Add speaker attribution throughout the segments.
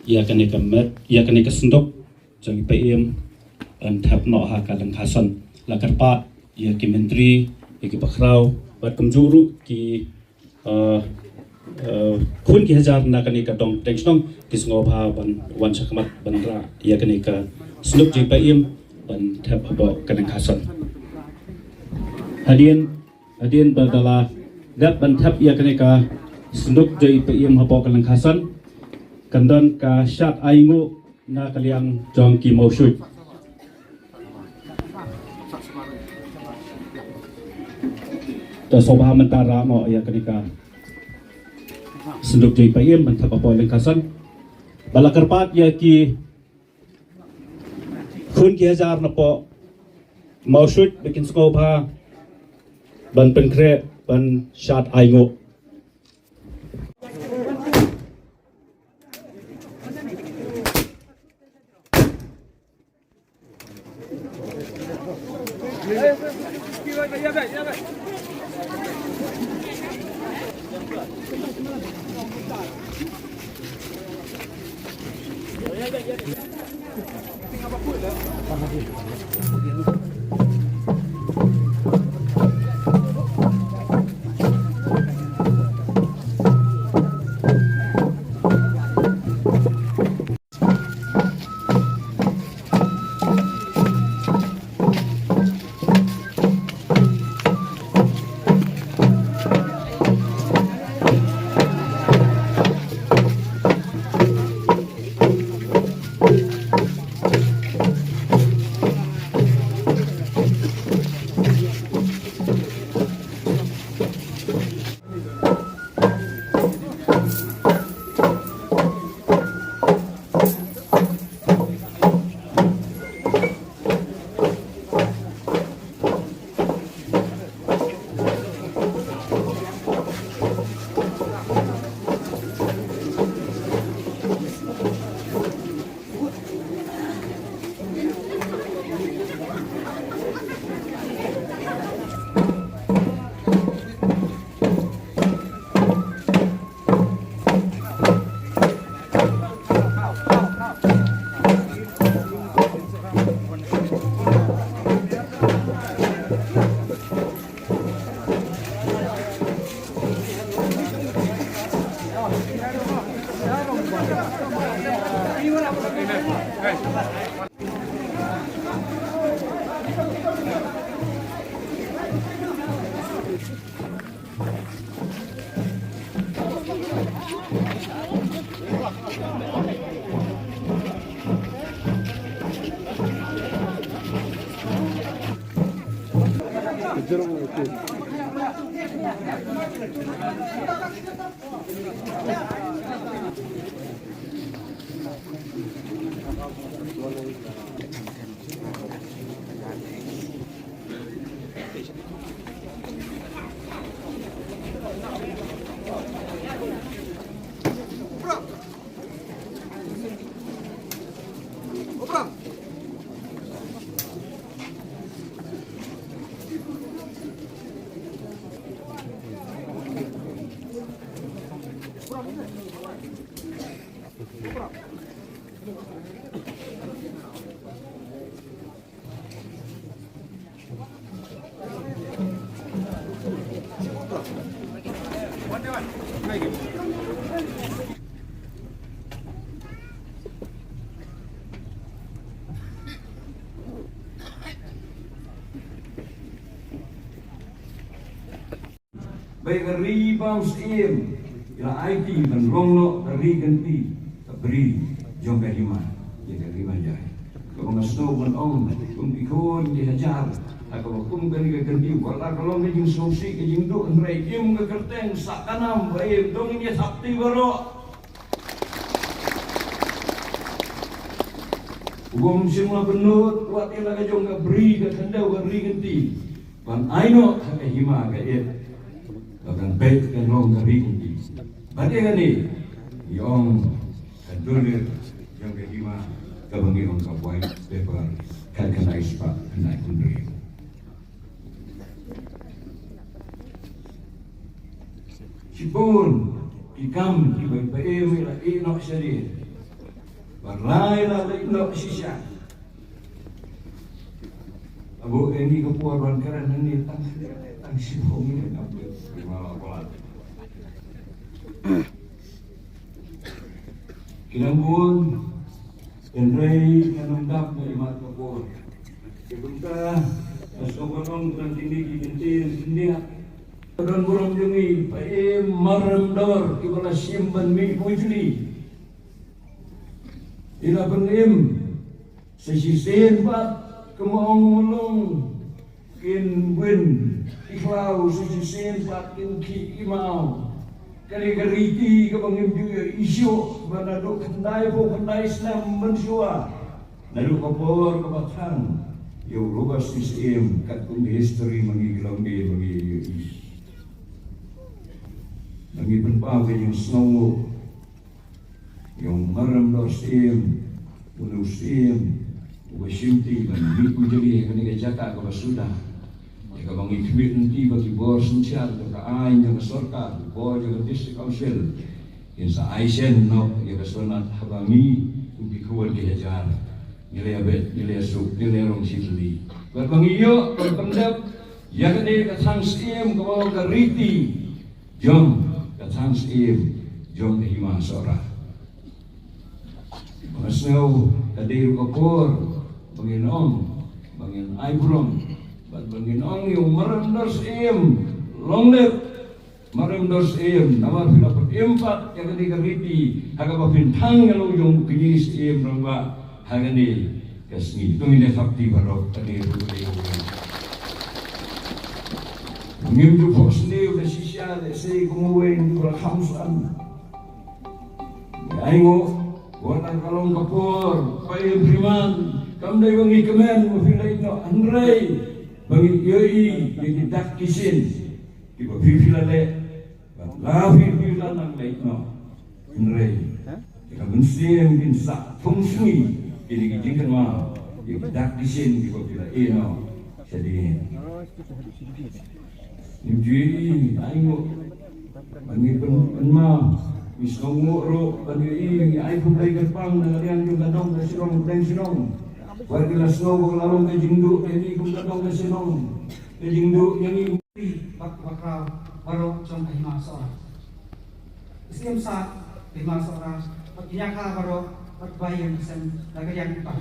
Speaker 1: ia kene ka sendok jang PM dan thap no ha ka lang khason la karpa ia ki menteri ki bakrau bat kamjuru ki khun ki hajar na kane ka dong tension ki sngo bha ban wan sakmat ban ra ia kane ka sendok jang PM ban thap abo ka lang khason Hadian badala gap ban thap ia kane ka sendok jang PM abo ka lang khason kandan ka syat aingu na kaliang jong ki mausud ta sobha mentara mo ya kenika senduk jai payem mantap apa lengkasan balakarpat ya ki khun ki hajar na po mausud bikin skobha ban penkre ban syat aingu
Speaker 2: Baik rebounds im ila IT dan rongno dari ganti beri jong kahima ya kahima jai kalau ngasno ban om kum ikon dihajar kalau kum kan ganti wala kalau ngajing sosi ngajing do nrai im ngakerteng sakanam baik dong ini sabti baro ugom semua benut kuat ila jong beri ka kandau beri ganti ban aino kahima ka akan baik dan long dari kunci. Bagaimana ni? Yang kadulir yang kelima kebangi orang kapuai paper kan kena ispa kena kundri. Sipun ikam ibai ibai ino syari Barai la no sisya. Abu ini kepuaran karena ini tang sibong ini apa malah pelat. Kinambun Enrei kanundap na imat kapur. Kibunta asokonong dan tinggi kintin tindihat. Dan burung jungi pae marandor kibala simban mi pujli. Ila pengim sesisin pat kemaong mulung kin win iklau sesisin pat kin ki imau. Kari-kariti ka pangim juga isyo banado kendai po kendai Islam mensua nado kapor kabatang yo robas CCM kat kun history mangi glambe mangi mangi penpa yung snow yung maram do CCM unu CCM ubasimti ban biku jadi kani jaka ka basuda ka bangi tweet nanti bagi bos sensial ka ai yang sorka bos yang district council in sa aisen no ya kasonat habangi ubi kuwan di hajar nilai abet nilai suk nilai rong sitli bangi yo pendap ya kani ka sang sim ka ka riti jom ka sang sim jom hima sora masau kadir kapor bangin bangin aibrong bangin yung maramdos longlip maramdos namar pila empat yang ketika riti haga bapintang yang yung kinis rangba haga ni kasni tumine fakti barok tani ruli ngimdu posni udah sisya desi kumuwen berhamsan aingo warna kalong kapur paye priman kamdai wangi kemen mafila ino andrei bagi yoi yang tidak kisin di bawah le lafi bila nang leitno nrei jika mensim bin sak fungsui ini kijingkan ma yang tidak kisin di bawah ino jadi nimjui aingo bagi penma miskongo ro bagi ai kumlai gerpang dengan yang gadong kasirong dan sinong warga snow lalong ke jingdu ini kumdatong ke sinong ke jingdu yang
Speaker 3: bakal baru jom lima seorang Islam saat lima seorang inya ka baru berbayar sen laga yang empat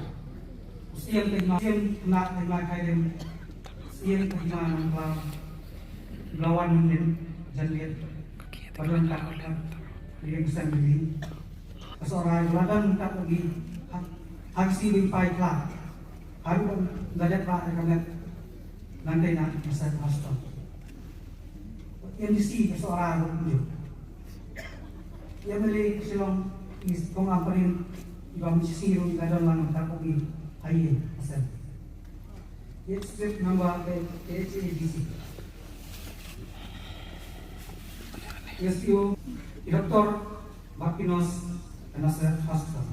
Speaker 3: Islam kena lima kairim Islam kelima nang lawan mungkin jangan baru angkat yang sen ini seorang ladan tak lagi aksi bimpai kelak haru gadat pak kamet nanti nak masa pastor yang disi seorang tunjuk yang beli silong kong amperin ibang sisirong gadon lang tak kogi ayin asal yet strip namba HABC SPO Dr. Bakinos Nasir Hospital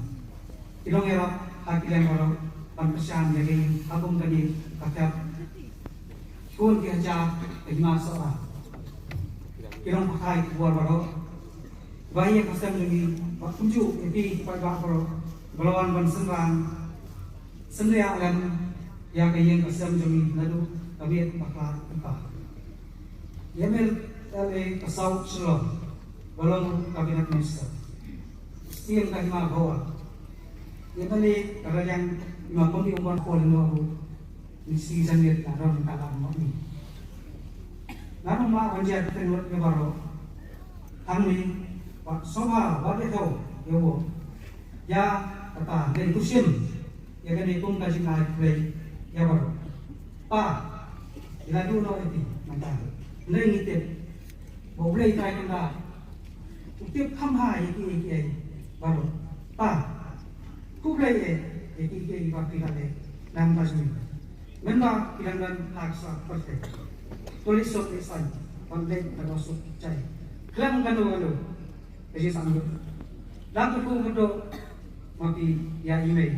Speaker 3: Ilong erap hakilan baru pempersian jadi agung tadi kakak kun diajak lima seorang ilong pakai buat baru bayi kasem lagi waktu ju epi pada baru belawan bansenran sendiri alam yang kaya kasem jami lalu tabiat bakal apa yamel ale kasau selo balong kabinet minister setiap kali bawa ya balik kalau yang mapun di umpan kolon aku misi sangat dalam kalam ini. Namun mak anjir tenut ke baru, kami pak soba bagi tahu ya bu, ya kata dari kusim ya kan itu kasih naik play ya baru, pak ila dulu itu mantap, lain itu, boleh try kita, untuk kamha iki baru, pak kublai iki waktu kali nam pasmi memang kilangan laksa pasti tulis sok desain online termasuk cai kelam kanu jadi sanggup dan aku mudo mati ya email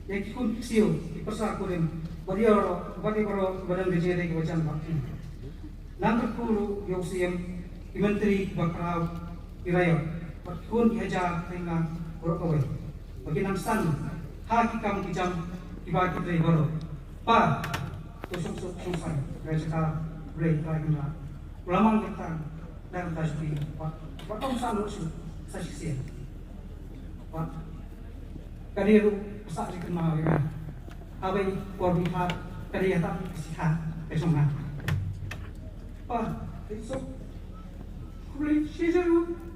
Speaker 3: yang ikut sio dipersa kurim bagi baru badan kejadian kebacan bakti dan aku yang siam menteri bakrau iraya pun diajar dengan berkawai bagi namsan haki kamu kijam dibagi dari baru pa tusuk susah dari sekarang boleh lagi lah ulamang kita dan tasbih pak kamu selalu saksi pak kadiru pesak dikenal ya abai korbihat kadiyata kesihat besongan pak besok boleh siapa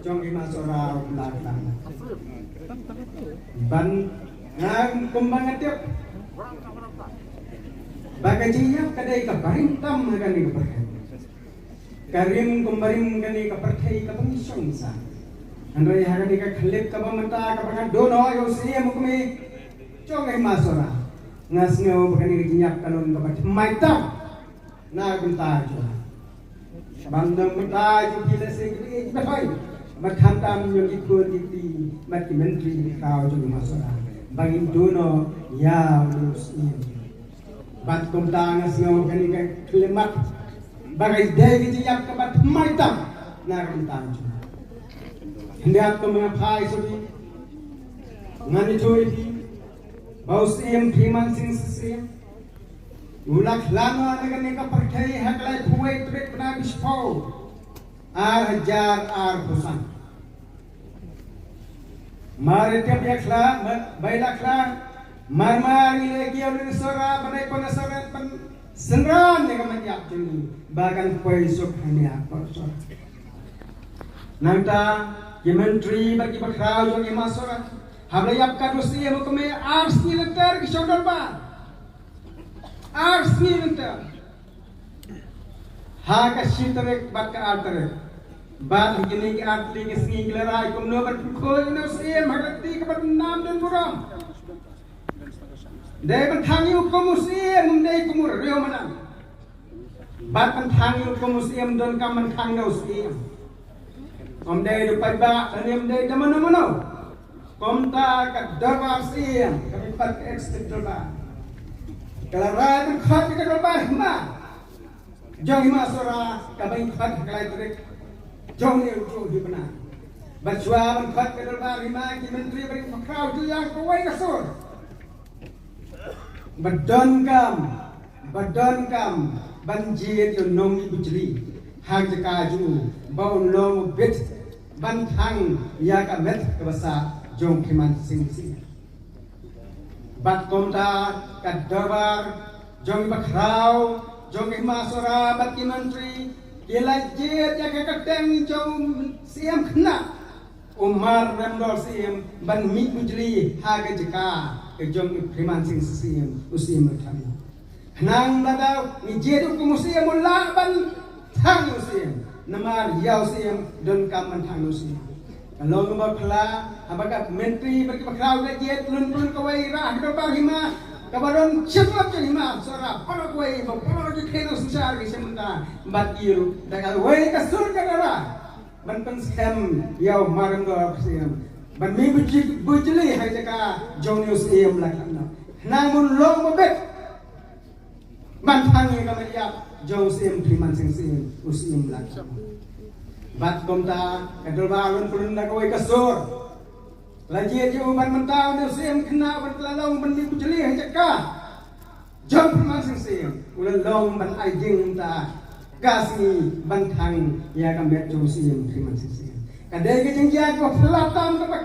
Speaker 4: jong ima sora belakang ban ngang kumbang tiap bagai jiap kadai kabaring tam kani kaperkai karim kumbarim kani kaperkai kapengisong sa andai hakani ka khalip ka pamanta ka pangan dono yo siya mukme jong ima sora ngas ngau kani jiap kalon ka maitam na gunta jo bandang mentai kita sekali bagai berhantam yang ikut di mati menteri kau jadi masalah bagi dono ya muslim bat kumtang asngo kani kelemat bagai dai yang kebat maitam na kumtang hendak mengapai sebi ngani joy di bau sim priman sing sim ulak lama dengan mereka percaya haklai kuwait trek penabis pau hajar husan mari tiap yakla bailakla marmar ile kiau sora banai panasara pan senran dengan menyak jeni bahkan poisok hanya korsor nanta menteri bagi bakrau yang masora hablayap kadusi mukme ars ni letar ki chodol ba ars ni letar ha ka shitrek bat ka artere bat gini ki arti ki singi gelarai kum no bar khoi no se magati ka bat nam dan muram dai ban thangi hukum muslim mundai kumur reo manam bat ban thangi hukum muslim don kam man thang no muslim om dai du pai ba anem dai damano mano kom ta ka darbar sim kami pat ekstra ba kalau rakyat khat ka darbar ma jong ma sora ka bai khat kalai trek jong ne jo di benar bajwa man khat ka darbar ma ki menteri beri makrau tu yang kawai ka sur badon kam banjir yo nong ibujli hang jakaju bau long bit ban thang ya ka met ka basa jong khiman sing sing bat komta ka darbar jong bakrau jong masora bat ki menteri kila jet ya ka teng jong siam khna umar ramdor siam ban mi bujli ha ka jaka ke jong khiman sing sing usim thang nang dadau ni jedu ku musim mulla ban thang usim namar yau siam don kam man thang usim kalau nomor kala apakah menteri bagi bakrau ke jet lun kawai rah do ba hima kabaron chemap je hima sora pala kawai ba pala je kheno susar ke sementa bat iru dagal wai ka sur ka dara ban pen scam yau maranggo siam ban mi bujli hai jaka jong usim lakana nang mun long mabet man thangi ka media jong sim priman sing sing usim lakana bat komta kadol balon pulun da kawai kasur lagi je ban mentau ne sim kena ban lalong ban ni bujli ha jaka jong priman sing sing ulan long ban ai jing ta kasi ban thang ya ka met jong sim priman sing sing kadai ke jing ja ko pelatam ka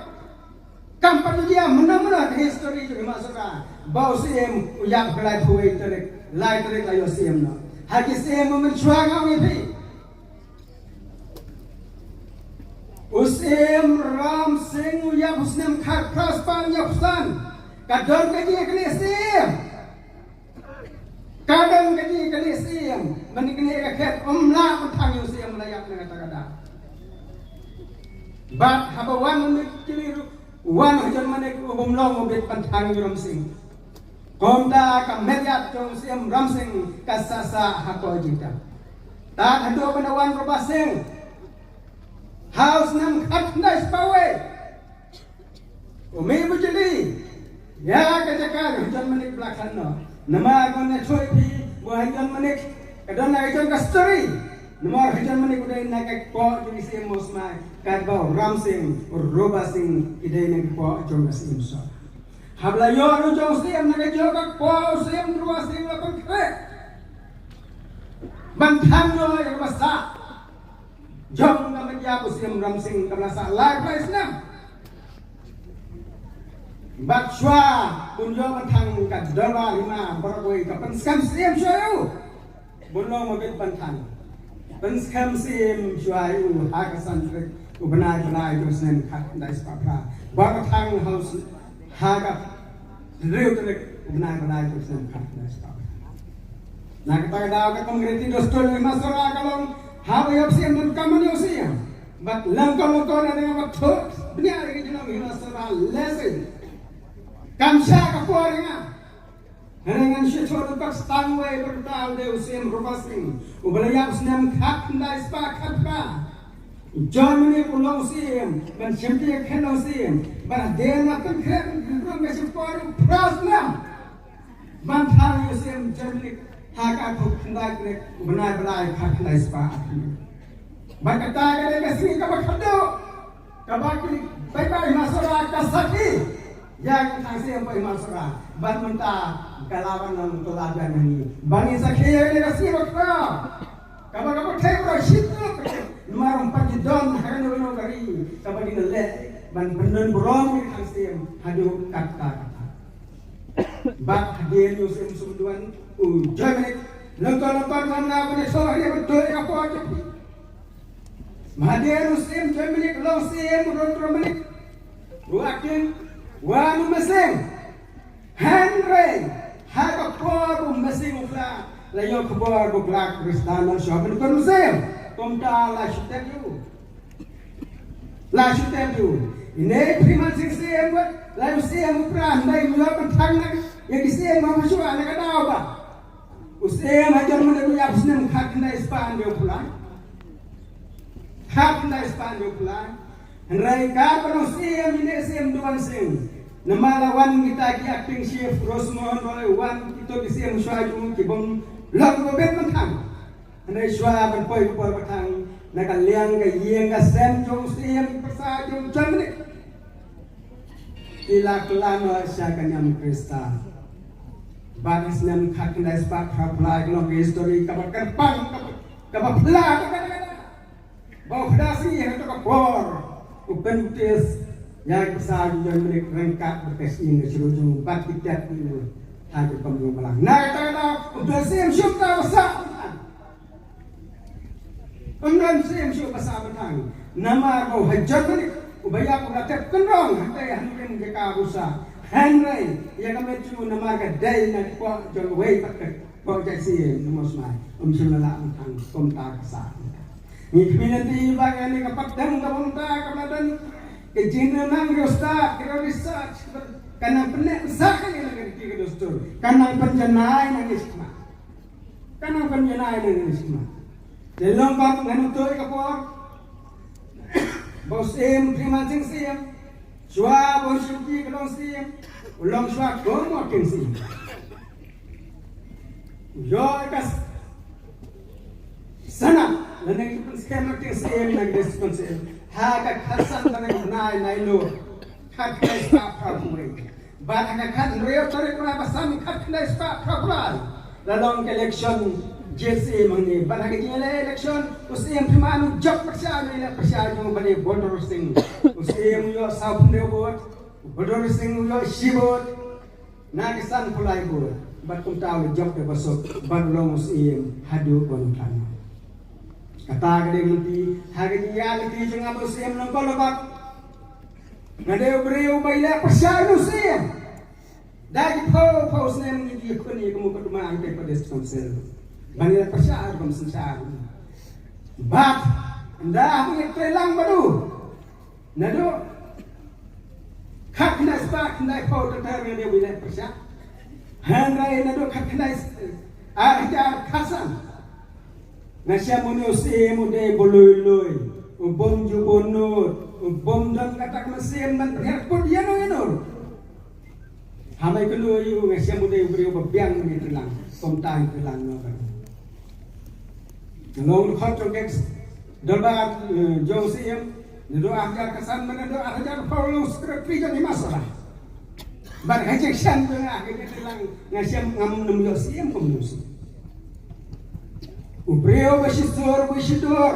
Speaker 4: kampan dia mana-mana history tu masukkan bau sim uyak belai thui terek lai terek layo sim no haki sim mencuang awi pi usim ram sing uyak usnem khat praspan yapsan kadon kaji kene sim kadon kaji kene sim menikne rakyat umla utang sim layak dengan kata-kata bat habawan menikiliru wan hujan manek ubum long ubit pantang ram sing komda ka mediat jong sim ram sing kasasa hako jita ta hado panawan roba sing house nam khat nice pawe umi bujeli ya ka jaka hujan manek belakang no nama gone choi pi bo hujan manek kadon na hujan kasturi nomor hujan manek udai na ka ko jini sim mosmai kadba ram sing roba sing idai na ko jong sim so habla yo ru jong sim na jo ka ko sim ruwa sim la kon kre ban tham no ya basa jong na media ko sim ram sing kabla sa la place na batshwa bunyo man thang ka dala lima barkoi ka pan skam sim shoyu bunlo mo bit pan thang pan skam sim shoyu ha ka san trek Ubenai terus nem kat dai spapra. Bang thang house haga real terus ubenai terus nem kat dai spapra. Nak kata dah kat mengerti dostol masalah kalau haba yop siam dan kaman yop siam. But langkah ada yang betul benar lagi jenak masalah lesson. Kamsha kapuarnya. Dengan syaitan lepas tangway bertal deu siam rupasing. Ubelayap senam kat dai spapra. Germany pulau siam, ban Cynthia keno siam, ban Dana pengkret belum masih paru prasna, ban thang siam Germany hak aku kendai krek benar kendai spa, ban kata kene kasih kabak kado, kabak baik masalah kasaki, yang thang siam baik masalah, ban mentah kalawan nang toladan ini, ban sakhi kene kasih bakra, kabak thai situ. Marong pagi don hari ni kari kapag inalek ban benon borong ni angsim hadu kata bak hadir ni usim sumduan Germany lengkap mana punya soal dia betul apa aja hadir usim Germany kalau usim Germany ruakin wanu mesin Henry haga por mesin ukla layo kebor buklak Kristana syabun kon musim Komta la shutem you. Ini priman sing buat lalu siam upran dai mula pentang nak yang siam mama shua nak ada apa? Usiam ajar mana tu yang senam kat dai span dia pulang. Kat dai span dia pulang. Henry kat penuh siam ini siam duan sing. Nama lawan kita ki acting chef Rosmon oleh wan kita di siam shua jung ki bom lam ko bet pentang. Henry shua berpoi berpatang. Nakaliang ke yang ke sem jong siam persa jong Germany. Ila kelana syakan yang Krista. Bagas nam kakna spak kapla glong history kabar kerpang kabar pla kadang-kadang. Bau pedasi yang tu kapor. Upen tes yang persa Germany rengkat berkes ini serujung bat tidak ini. Hanya pemulung malang. Nah kadang-kadang udah siam syukta besar. Kemudian saya mesti pasal betang. Nama kau hajar ni. Ubaya aku nak kendong. Hantai hantai mereka busa. Henry. Ia kami cuma nama kedai nak kuat jauh way pakai. Kau jadi nama semai. Mesti nak betang. Komta kasar. Ni keminati bagai ni kapak dang komta kemudian kejinan rostat kira research. Karena penek besar kan yang lagi kita dostor. Karena penjenai nangis kemana. Karena penjenai nangis kemana. Dalam bab menuntut kapor, bos priman sing siam, shua bos syuki kelong siam, ulang shua komo king siam. Yo kas sana, lain kita skema king siam lagi responsif. Haga kasan tanah nai lo, kat kena stop kapuri. Bat haga kat real tarik mana pasam kat kena stop kapuri. Dalam election. JC mangni banhagi jele election usim primanu job persiapan yang bani voter sing usim yo sapunde bot voter sing yo shibot nagisan pulai bot batum tahu job de basok banlong usim hadu kontan kata gede nti hagi reality jeng usim nang kolobak ngade breu baila persiapan usim dagi po usnem ngi kuni kamu keduma ante pedes konsel Banyak persyaratan komensar. Bab, anda punya kelang baru. Nado, kat kena spak kena kau tertarik dia boleh persyar. Henry nado kat kena ajar kasan. Nasya manusia muda boloi, ubom jubonut, ubom dan kata mesin dan perhatian dia no. Hamai kedua you nasya muda beri bebiang menjadi lang, kontan kelang no. Long contracts darbat jauh siam itu ajar kesan mana itu ajar Paulus sekretari jadi masalah berhajasan dengan akhirnya bilang ngasih ngam nemu siam komunis ubrio besidur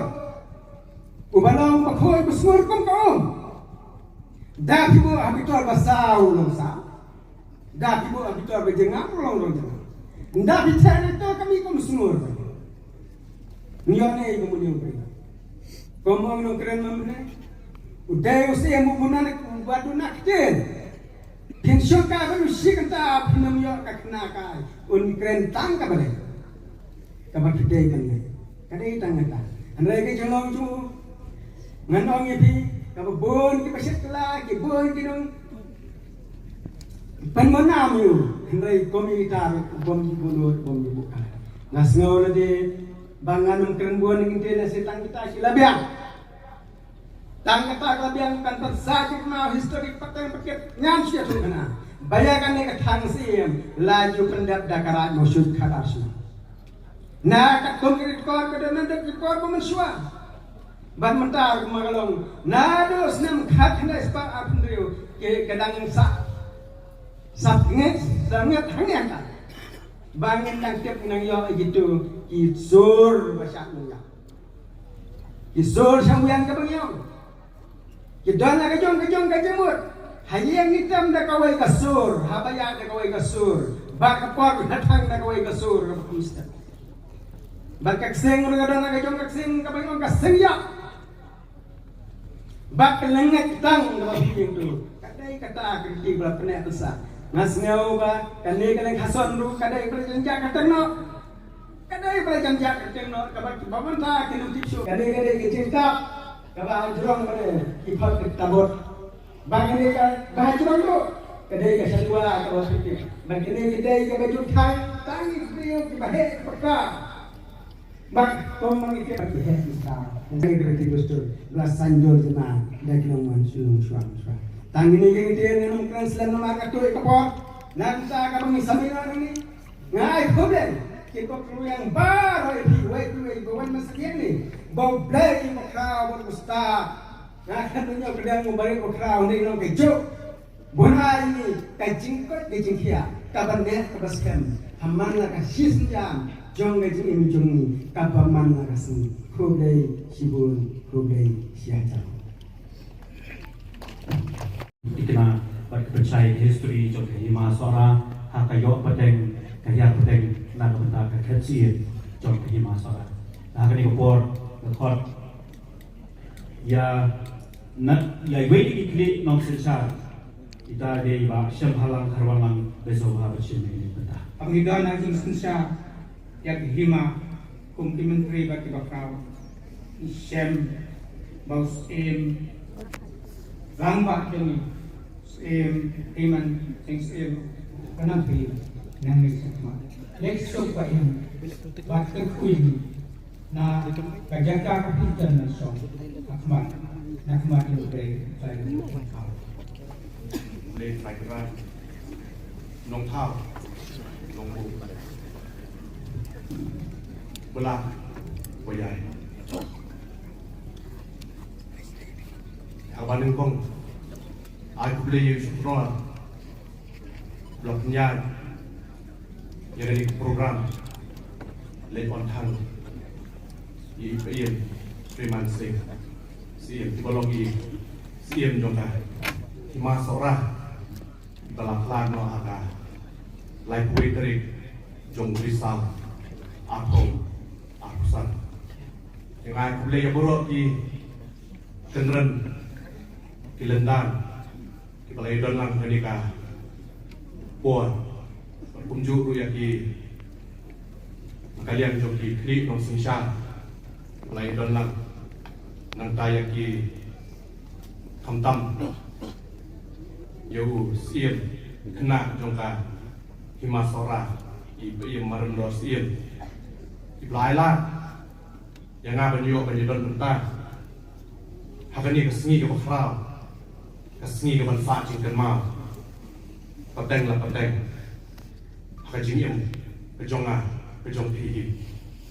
Speaker 4: ubalong pakoy besmur kom dah ibu habitur basau longsa dah ibu habitur bejengap long dah bicara itu kami komsmur Nione kemudian mereka. Komong nongkren mamne, Udah usia mubuna batu nakten. Pensyon ka ba usia kanta pinamyo kakna ka unkren tang ka bale. Kabar kedai kan ni. Kadai tang kata. Andai ke jolong tu nganong ipi kabon ki pasit kala ki bon ki nong panmonam yu. Andai komunitar bom bunut bom buka. Nasngau na di banganum kren bon nginte na sitang kita silabiang. Tang kata kabiang kan tersajik na historik patang paket ngam sia tu kana. Bayakan ni katang sim laju pendap dakarat musyud khadarsu. Na kat konkret kor kada nandak kor pemensua. Ban mentar kumagalong na dos nam khat na spa apndriu ke kadang sa nget sangat hangyan ta. Bangin nang tiap nang yo gitu kisur basak nang. Kisur sambuyan ka bangyo. Kita nak kejong kejemur. Hayang hitam dah kawai kasur, habaya dah kawai kasur, bak kapor datang dah kawai kasur ke Ustaz. Bak kakseng orang nak kejong kakseng kapang kakseng ya. Bak lengat tang kalau yang tu. Kadai kata kritik belah penek besar. Ngasngau ba kanai kaleng hason ru kadai berjanjak kateng no. Kadai berjanjak kateng no kabak babanta kinu tipsu. Kadai cerita Kaba jurong pada ipat tabot. Bang ini kan bah jurong tu. Kedai ke salwa ke hospital. Bang ini kedai ke baju tangi beliau ke bahek peka. Bang komang itu bagi het kita. Ini berarti dostor belas sanjol jena dak longman sulung suang. Tangi ini ke dia nenung translan nomor katu ekor. Nanti akan mengisamiran ini. Ngai problem. Kita perlu yang baru itu bawan masjid ni. Bau blai makrau buat ustaz. Nah kan punya kedang memberi makrau ni nong kejuk. Bona ini kajingkot kajingkia. Kaban deh kebaskan. Haman lah kasih senjam. Jong kajing ini jong ni. Kabaman lah kasih. Kublai sibun, kublai siaca.
Speaker 1: Kita berpercaya history jom hima sora hakayok peteng kaya peteng nak bentak kecil jom hima sora. Nah kan ini kupor khot ya nak ya wedi klik nong sensar kita de ba syam halang harwalang besok ha bersin ini betah
Speaker 3: Pangidon ang sensya yak hima complimentary bagi bakau syam baus langba jeni iman things kanang pri nang sakma next show pa yan bakit queen na kajaga kapitan na song akmat nakmat yung break tayo
Speaker 5: lên phải ra nông thao nông vụ bờ la bờ dài hàng ban nông công ai cũng lấy yêu sủng rồi blok nyai yang ini program lên on thang Ian Freeman Singh Siem Tibologi Siem Jongka Hima Sora Balaklan no aga Lai Puiteri Jong Rizal Apong Apusan Yang ai kulai ya buruk di Kenren Kilendan Kipalai Donlang Kenika Puan Kumjuru ya ki Kalian joki klik nong sengshan Lai Donlang Nang taya ki Kamtam Yau Siem Kena jongka Hima Sora Ibu Marendo Siem Iblai lah Yang ngaban yuk Banjidon Bentah Hakan ni kesengi ke bakrau Kesengi ke manfaat Jingkan mau Pateng lah pateng Hakan jingim Kejongah Kejong pihi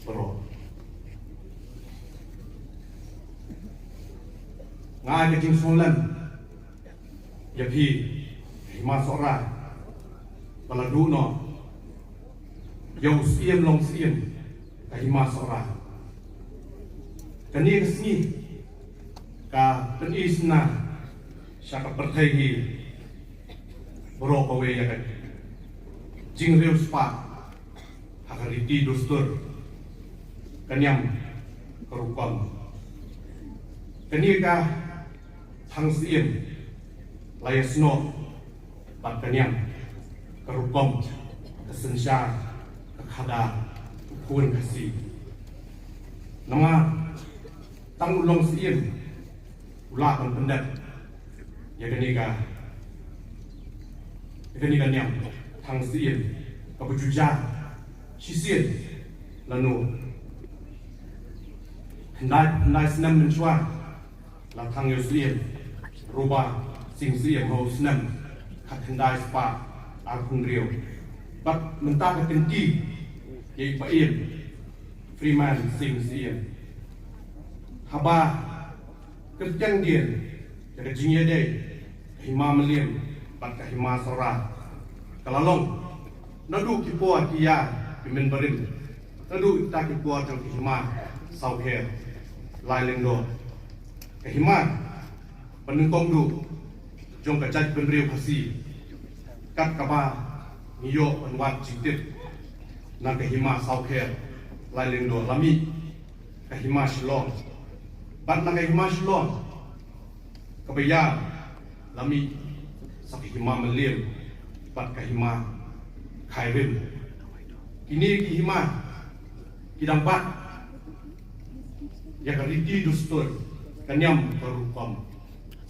Speaker 5: Bro Ngai kejing solan Ya pi Hima Sora Baladu no Yau Siem long Siem Hima Sora Kani kesengi Ka penisna Syaka pertehi Bro kawe ya kan Jing real spa Hakariti dostur Kanyam Kerupam Kani ka thang siem laya sno bat kanyam kerukom kesensya kekhada kun kasi nama tang ulong siem ulah kan pendat ya kenika nyam thang siem kabujuja sisien lanu kendai senam mencuat la thang yo siem roba sing siem ho senam kat kendai spa arkung rio bat mentah ka kenti ye paim Freeman sing siem haba kerjang dia jaga jingya dei hima melim bat ka hima sora kalalong nadu kipoa kia pimen barin nadu ta kipoa jang hima sauher lai lengdo ka hima penengkong du jong ka jaj penriu khasi kat kaba niyo penwat jitit na ka hima sauher lai lengdo lami ka hima shilong bat na ka hima shilong kabaya lami sa ka hima melim bat ka hima khairin kini ki hima kidang bat ya kariti dustur kanyam karupam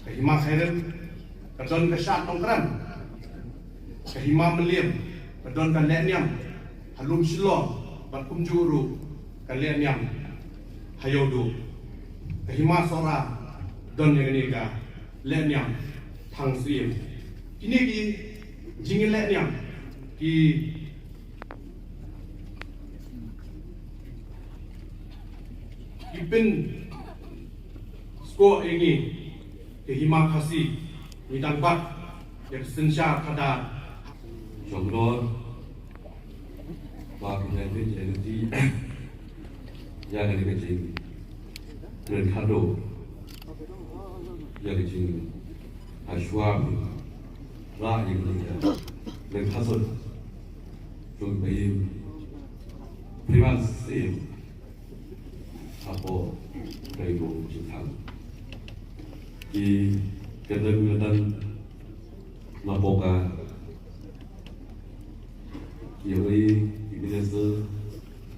Speaker 5: kahima khairin kadon kasat tongkran kahima melim kadon kaleniam halum shilo bakum juru kaleniam hayodu kahima sora don yang ni ka leniam thang sim kini ki jingil leniam ki ipin sko ini ke hima khasi midang bat yang sensya kada
Speaker 2: Jongdor Bagi nanti jadi yang ini kecil dan kado yang kecil aswam lah yang ini dan kasut jom bayi primas apa kaigo jitang di kedengatan napoka yoi biasa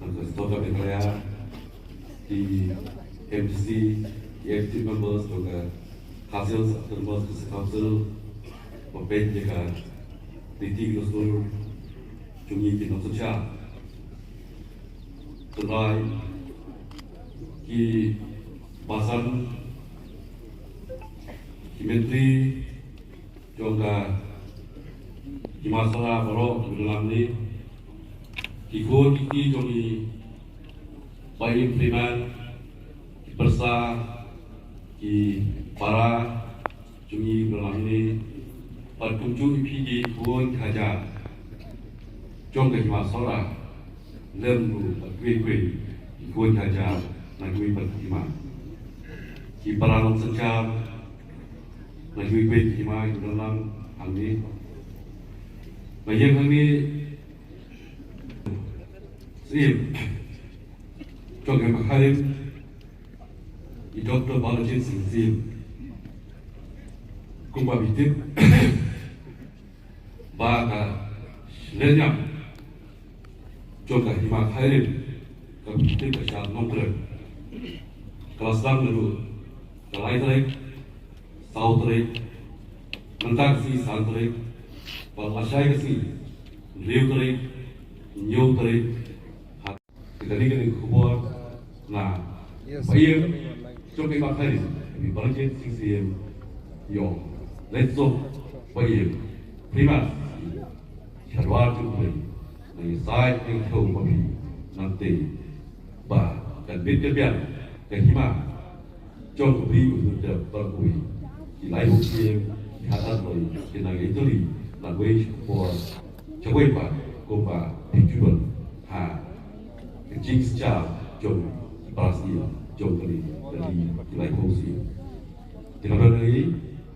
Speaker 2: angka stoka berkaya di MDC active members juga hasil terbuat council pemain juga titik seluruh jungi di Indonesia selain di pasan di menteri juga di masalah baru dalam ini ikut iki jungi bayi priman bersa di para jungi dalam ini perkunjung PG pun kaja jong ke masalah lembu kue ikut kaja nagui perkima di para sejam nagui perkima dalam ini bayi kami sim jong ke makarim di Dr. Balaji Singh kumba bitip baga lenyam jong ke hima kharim ke bitip ke syal nombre kelas lang dulu kalai tarik sau tarik mentak si san tarik balasai kasi liu tarik nyu tarik kita ni kena kubur nah bayar jom ke makai di Balaji Singh yo let's go bayar prima syarwar jumpai dari side yang tahu babi nanti bah dan berkebian yang hima jom beri untuk berkui di lain musim di hadapan loi di negara Italy lagu for cabai pak kumpa dijual ha kecil sejak jom Brazil jom kali dari di lain musim di negara ini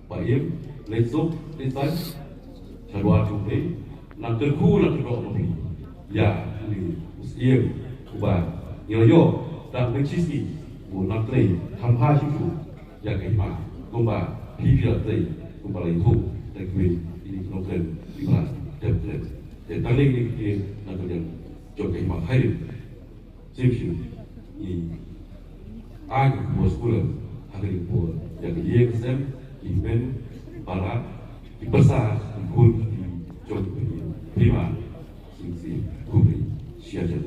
Speaker 2: bayar let's go let's syarwar jumpai nak terku nak teruk nabi ya ini musim ubah yo dan mengcisi nak terus tanpa cucu ya kehima kumba PPRT kembali itu dan ini program di mana template dan tadi ini nak yang coba yang mahir sih ini agak bos sekolah hari itu yang dia kesem event para besar ikut di coba prima sih kubri siapa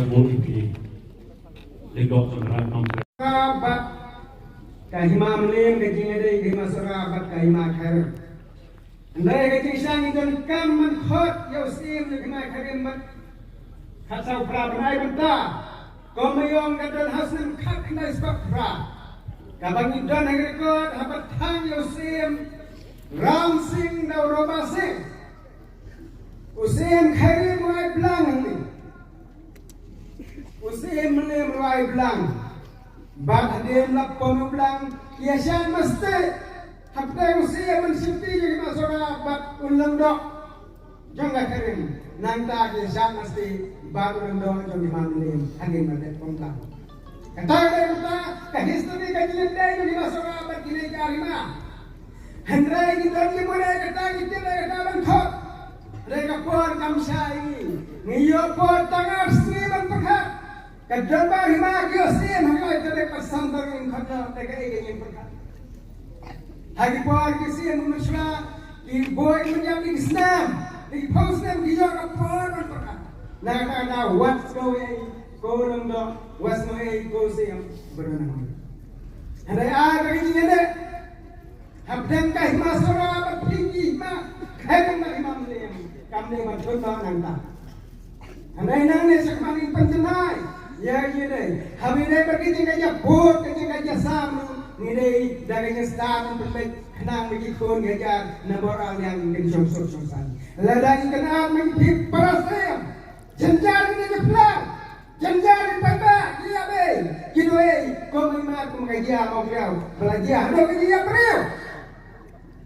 Speaker 1: ini legok sebenarnya nomor
Speaker 4: Sahabat kahima melim kajing ada kahima sahabat kahima khair. Andai kajing sang itu kam man khot yau sim kahima khair mat khasau pra benai benta. Komayong kadal hasnem khat kena sebab pra. Kabang idon hagrekot habat thang yau sim ram sing dau roba sing. Usim khair muai blang ni. Usim melim muai blang. Bak hadim lapon ulang kiasan mesti hafta usia mensiti jadi masuk bak ulang dok jangan kering nangta kiasan mesti bak ulang dok jadi mandim hadim mati pongkang kata kita ke history kajian day jadi masuk bak kini karima hendrai kita ni boleh kata kita kata bangkot mereka pun kamsai niyo pun tangan sini berpekat Kadang-kadang hima kiasin hanya itu lepas sandang yang kena mereka ingin berkat. Hari puan kiasin manusia di boy menjadi Islam di Muslim dia kapal berkat. Nak what's going going on what's going go siam berenang. Ada ada ini ada. Habdan kah hima surah bertinggi hima kadang hima melim kami berdoa nanta. Ada nang ni sekarang penjenai. Ya ini, kami ini pergi tinggalnya bot, tinggalnya sam, ini dagingnya stam, pergi kenang pergi kon ngajar, naboral yang dengan sungsung-sungsan. Ladang kenal menghip perasaan, jenjar ini jeplang, jenjar ini papa, dia be, kini kau memang kau mengajar mau kau belajar, ada mengajar beriu.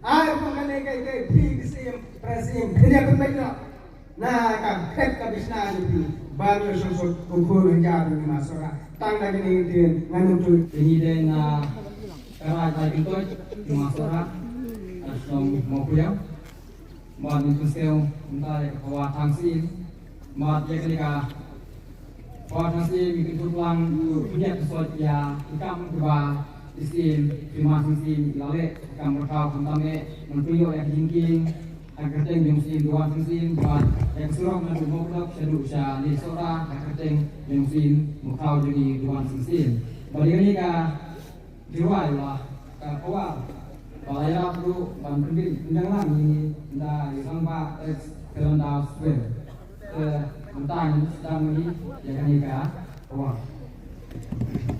Speaker 4: Air mengenai kai sim, presim, dia pembantu. Nah, kan kabisna ini. Baru sosok kumpul menjadi masalah. Tangga ini dia nganut
Speaker 3: ini dan kerajaan itu masalah asam mau punya, mau itu sel entah kawan tangsi, mau dia ketika kawan tangsi bikin tulang punya sesuatu ya ikam dua isim terima tangsi lalu ikam berkau tentangnya mentuyo yang jingking. Kerteng yang sin dua sin buat yang suruh nanti mau kelak sedu usia di sora kerteng yang sin mukau jadi dua sin. Balik ini ka jiwa lah ka awal. Balaya perlu bantuin undangan ini dah isang pak keranda square. Tentang sedang ini yang ini ka awal.
Speaker 6: Aku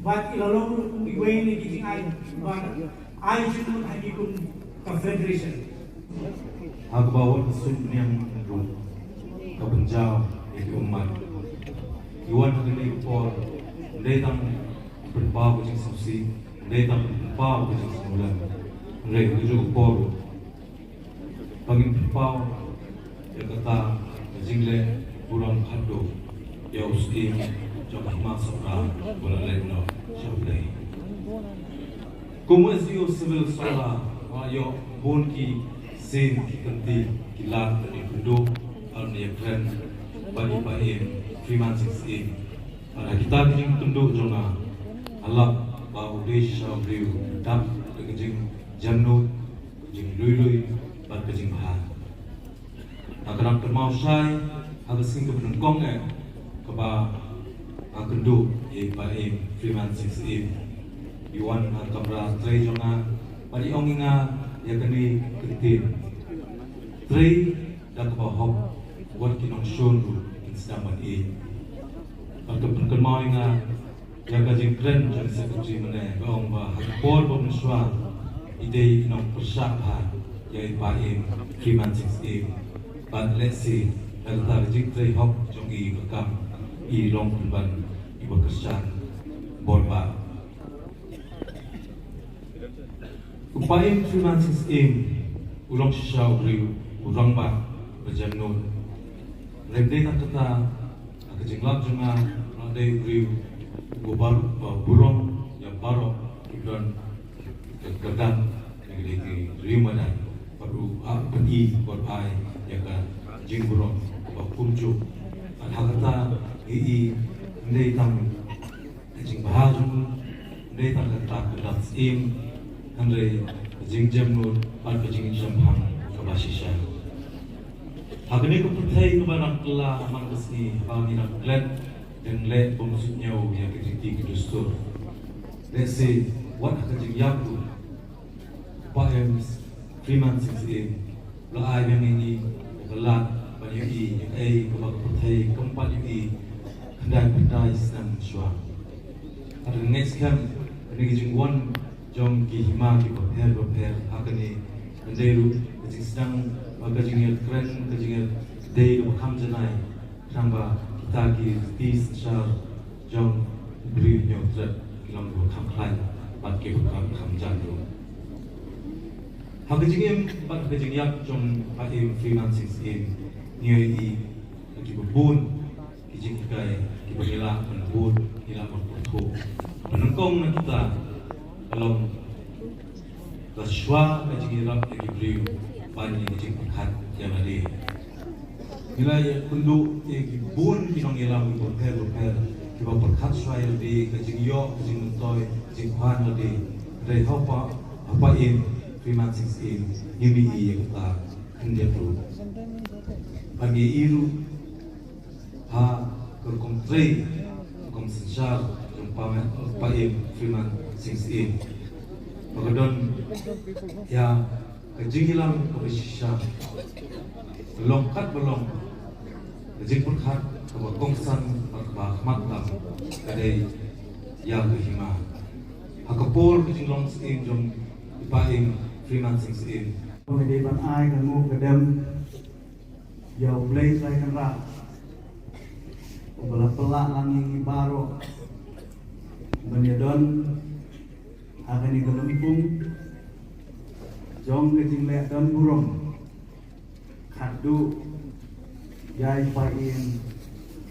Speaker 3: Wat ilalong iway ni kijing ay jumut hagi kun ka federation.
Speaker 6: Agbawa kesun yang rum kebenjau di umat. Iwan hagani por datang berbau kucing susi, datang berbau kucing semulan. Mereka tujuh por bagi berbau yang kata jingle bulan kado ya usti coba masuk bola leno syablai. Kumu SDO civil sala wayo bonki sen kenti kilat dari penduk alnya kren bagi baim freemancing in ada kita kejing tunduk jonga alap bau desha briu dap kejing jamnut kejing lui bat kejing bahan akan termau sai habis sing kebenengkong keba kenduk baim freemancing in Iwan kamera tray jonga padi onginga ya kani ketin tray dak bahop buat kinong shonru instaman Maka perkembangan inga jaga jengkren jeng sekretari mana baong bah hakpol pemiswa ide kinong persabha yai baim freemancing ban lesi dagta jengkren hop jongi bekam I long ban I bekerjan bolba Upaim freemancing ulong sisau riu urang ba berjamnun Lemde tak kata kejenglap jenga nadai riu gobar burung yang baru dan gerdan yang di riu mana baru pergi berpai yang jeng burung kumcu ada kata ndai tang jeng bahajun ndai tang kata gerdan sim ndai jeng jamnun pan jeng jamhang kabasisha Agni ko putay ko ba ng kala man kasi bang inaglet yung let pumusot niya o yung kajigti kidustor. Let's say, what kajig yaku paems freemancing in laay yang ini kalat banyak yung ay kabag putay kumpat yung kanday isang syua. At the next camp, kanigijing one jong kihima kipaper agni kandayu kajig sedang kajingil keren kajingil day do kam janai tamba kita ki tis char jong bri nyo tret kilang do kam klai bat ke kam jan do ha kajingim bat kajingyap jong paim freelancing in nioi ki bubun ki jingkai ki bagila penbun ila perputu penengkong na kita along kaswa kajingirap ki bri pani jing hat yang ada. Nilai penduk bun kinong ilang berper kiba perkat swai di kajing yo kajing toy jing han di dari apa in freemancing in yumi yang kita hendak tu. Bagi iru ha kerkom trade kom sensar jumpa in freemancing in. Magadon ya kejinghilang kebersisah belongkat belong kejing perkat kebakongsan bahmatlam kadai yang kehima hakapol kejing long sin jom ipaing freemancing sin
Speaker 1: Di ban ai kan mu kedem jauh blai sai kan ra Bala pelak langi baro menyedon akan digelempung Jong kejing lek dan burung Khadu Yai pain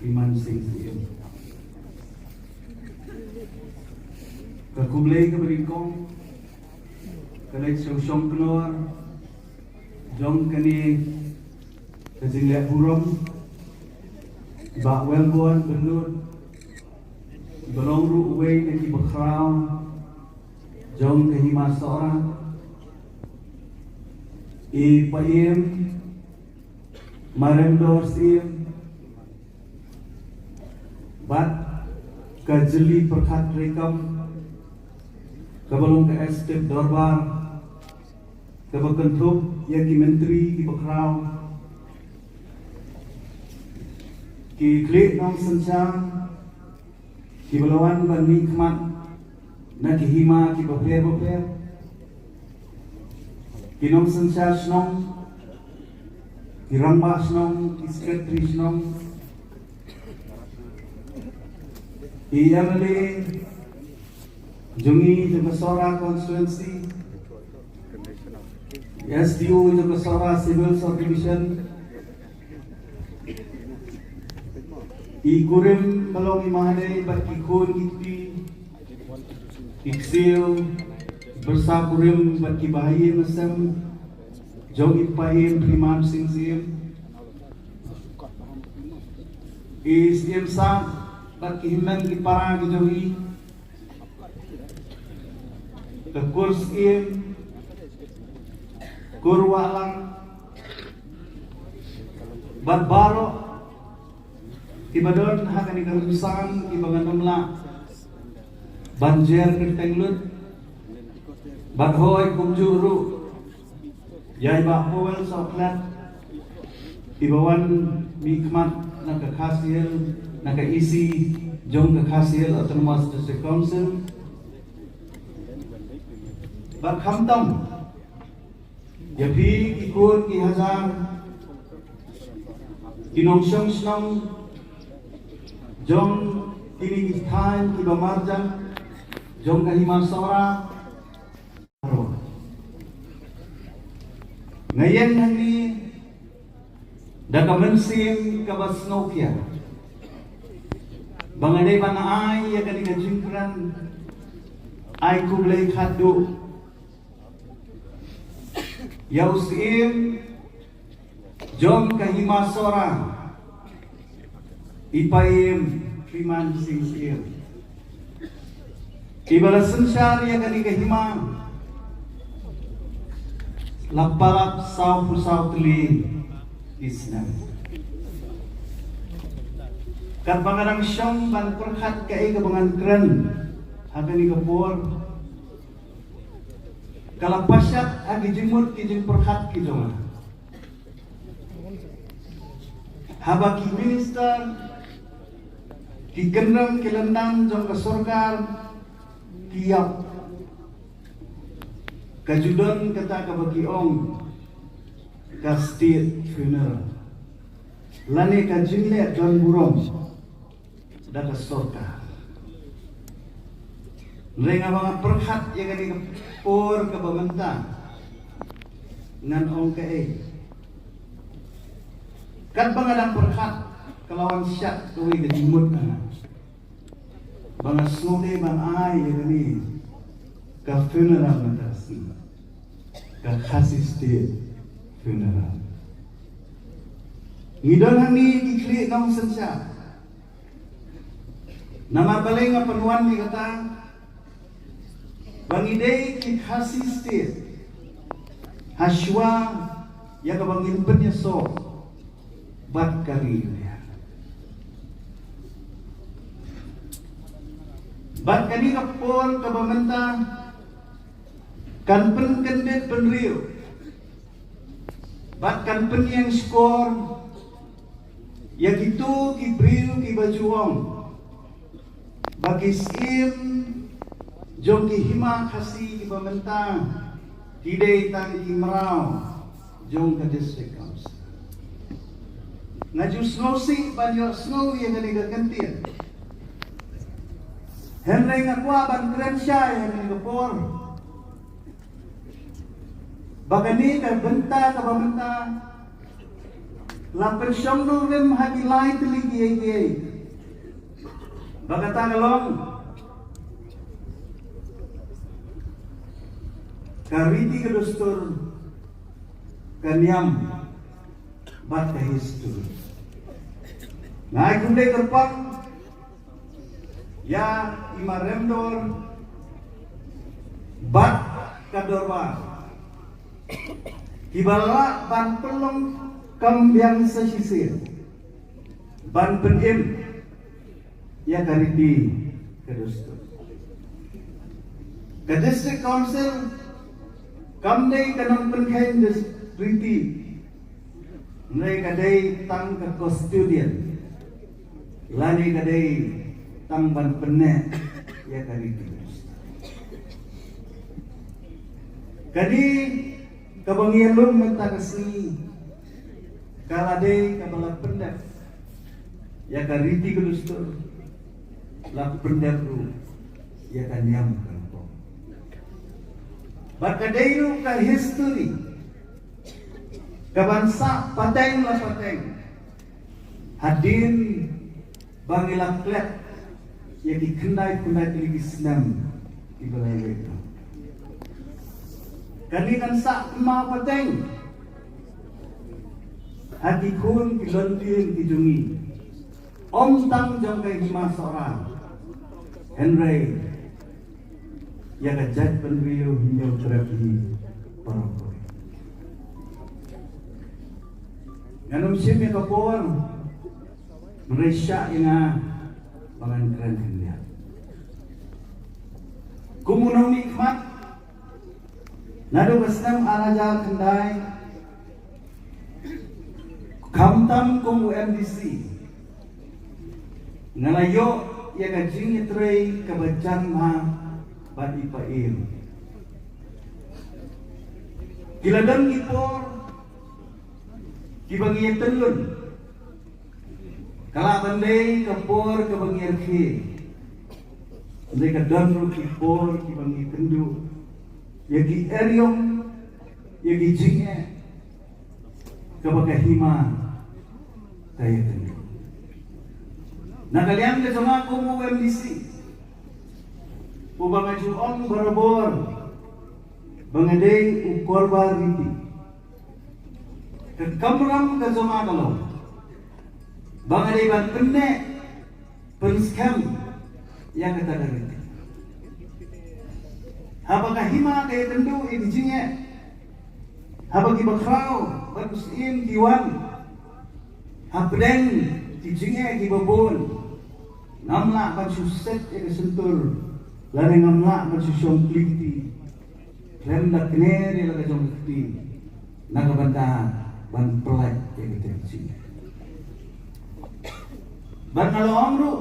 Speaker 1: freemancing in Kakublay ke beringkong Kalai syong keluar Jong kini kejing lek burung Bak welbuan benut Belong ru uwe nanti berkerau Jong kehima seorang paim marendor sim bat kajeli perkat rekam kabalong ke estate dorbar kabakentup yaki menteri ki bakrau ki klik nong sencang ki balawan ban nikmat
Speaker 7: nakihima ki baper kinong sensya snong kirangba snong iskretri snong iyamle jungi Jagasora constituency SDU Jagasora civil subdivision ikurim balong imahane bakikun itpi iksil bersakurim bakibahi mesem jong ipahim priman singsim isdiem sa bakihimeng kiparang gijohi kekurs im kurwalang barbaro ibadon hakan ikarusan ibanganamla banjer kertenglut badhoy kumjuru yai bahwal soklat ibawan mikmat nakakhasil nakaisi jong kakhasil autonomous district council bakhamtam yapi ikut ki hazar kinongsyong snong jong kini kithan ki bamarjan jong kahimasora ngayon hani dakamansim kabasnokya banganay bangaay ya kani kajingkran ay kublay khadu yausim jom kahimasora ipayim priman singsim ibalasan syar ya kani kahima lapalap saw pusaw tuli islam kat bangarang syong ban perkhat kai kabangan keren hakani kapur kalapasyak agi jimut ki jing perkhat ki jong habaki minister ki kendang ki lendang jong ke sorkar kiap kajudon kata kabagi ong ka state funeral lani kajinle John Burong data sorka lenga mga perkhat yang kani kapur kabamanta ngan ong kae kan bangalang perkhat kalawan syak kuwi gajimut na banga snode bang ay yang kani ka funeral matasi ka khasi state funeral ngidon hani dikli nong sensya nama balay nga panuan ni kata bangidei ki khasi state haswa ya kabangin penya so bat kali bat kali kapol kabamenta kan pen kandet penriu bat kan pen yang skor ya gitu ki briu ki bajuang bagi sim jong ki hima khasi ki pementa tidai tang imrau jong ka district council ngaju snow si banyo snow yang kali gantian henry ngakwa ban krensya yang kali kapor bagani ka benta ka pementa la pensyong rem hagi lai teligi ye bagata kalong kariti kedustur kanyam bat histur ngai kunde kerpang ya imaremdor bat kadorba kibala ban pelong kambiang sesisir ban penim ya kariti kedustur ke district council kamdei kanang penkain distriti nai kadai tang ke custodian lani kadai tang ban penne ya kariti Kadi kabangiyalun mentakasni kalade kabala pendak ya kariti kedustur la pendak ru ya kanyam kanto bakadayu ka history kabansa pateng la pateng hadin bangilak klet ya dikendai kunai lagi senam di balai itu kali kan sak mau pateng hati kun kilontin kijungi om tang jong kai hima seorang Henry ya kajat penriu hinjau terapi parokoi nganum simi kapor Malaysia ina pangan keren hendak kumunong nikmat nado besnam araja kendai kamtam kum UMDC ngalayo ya kajing itrei kabacan ma badi pair kiladang ipor kibangi telun kala bandai kapor kabangi arki andai kadang ru kipor kibangi kendu yagi erium yagi jinge kabaka hima kaya kendu na kalian ke sama ko mo MDC ubang ong barabor bangadei ukor bariti ke kamram ke sama kalau bangadei ban penne penskam yang kata dari apakah hima kaya tendu ini jinge apakah bakrau bagusin kiwan hapdeng kijinge kibabon namla ban suset ya kesentur lari ngamla ban susong kliti lem dak kner ya laga jong kliti naga banta ban pelak ya ketensi ban kalau omru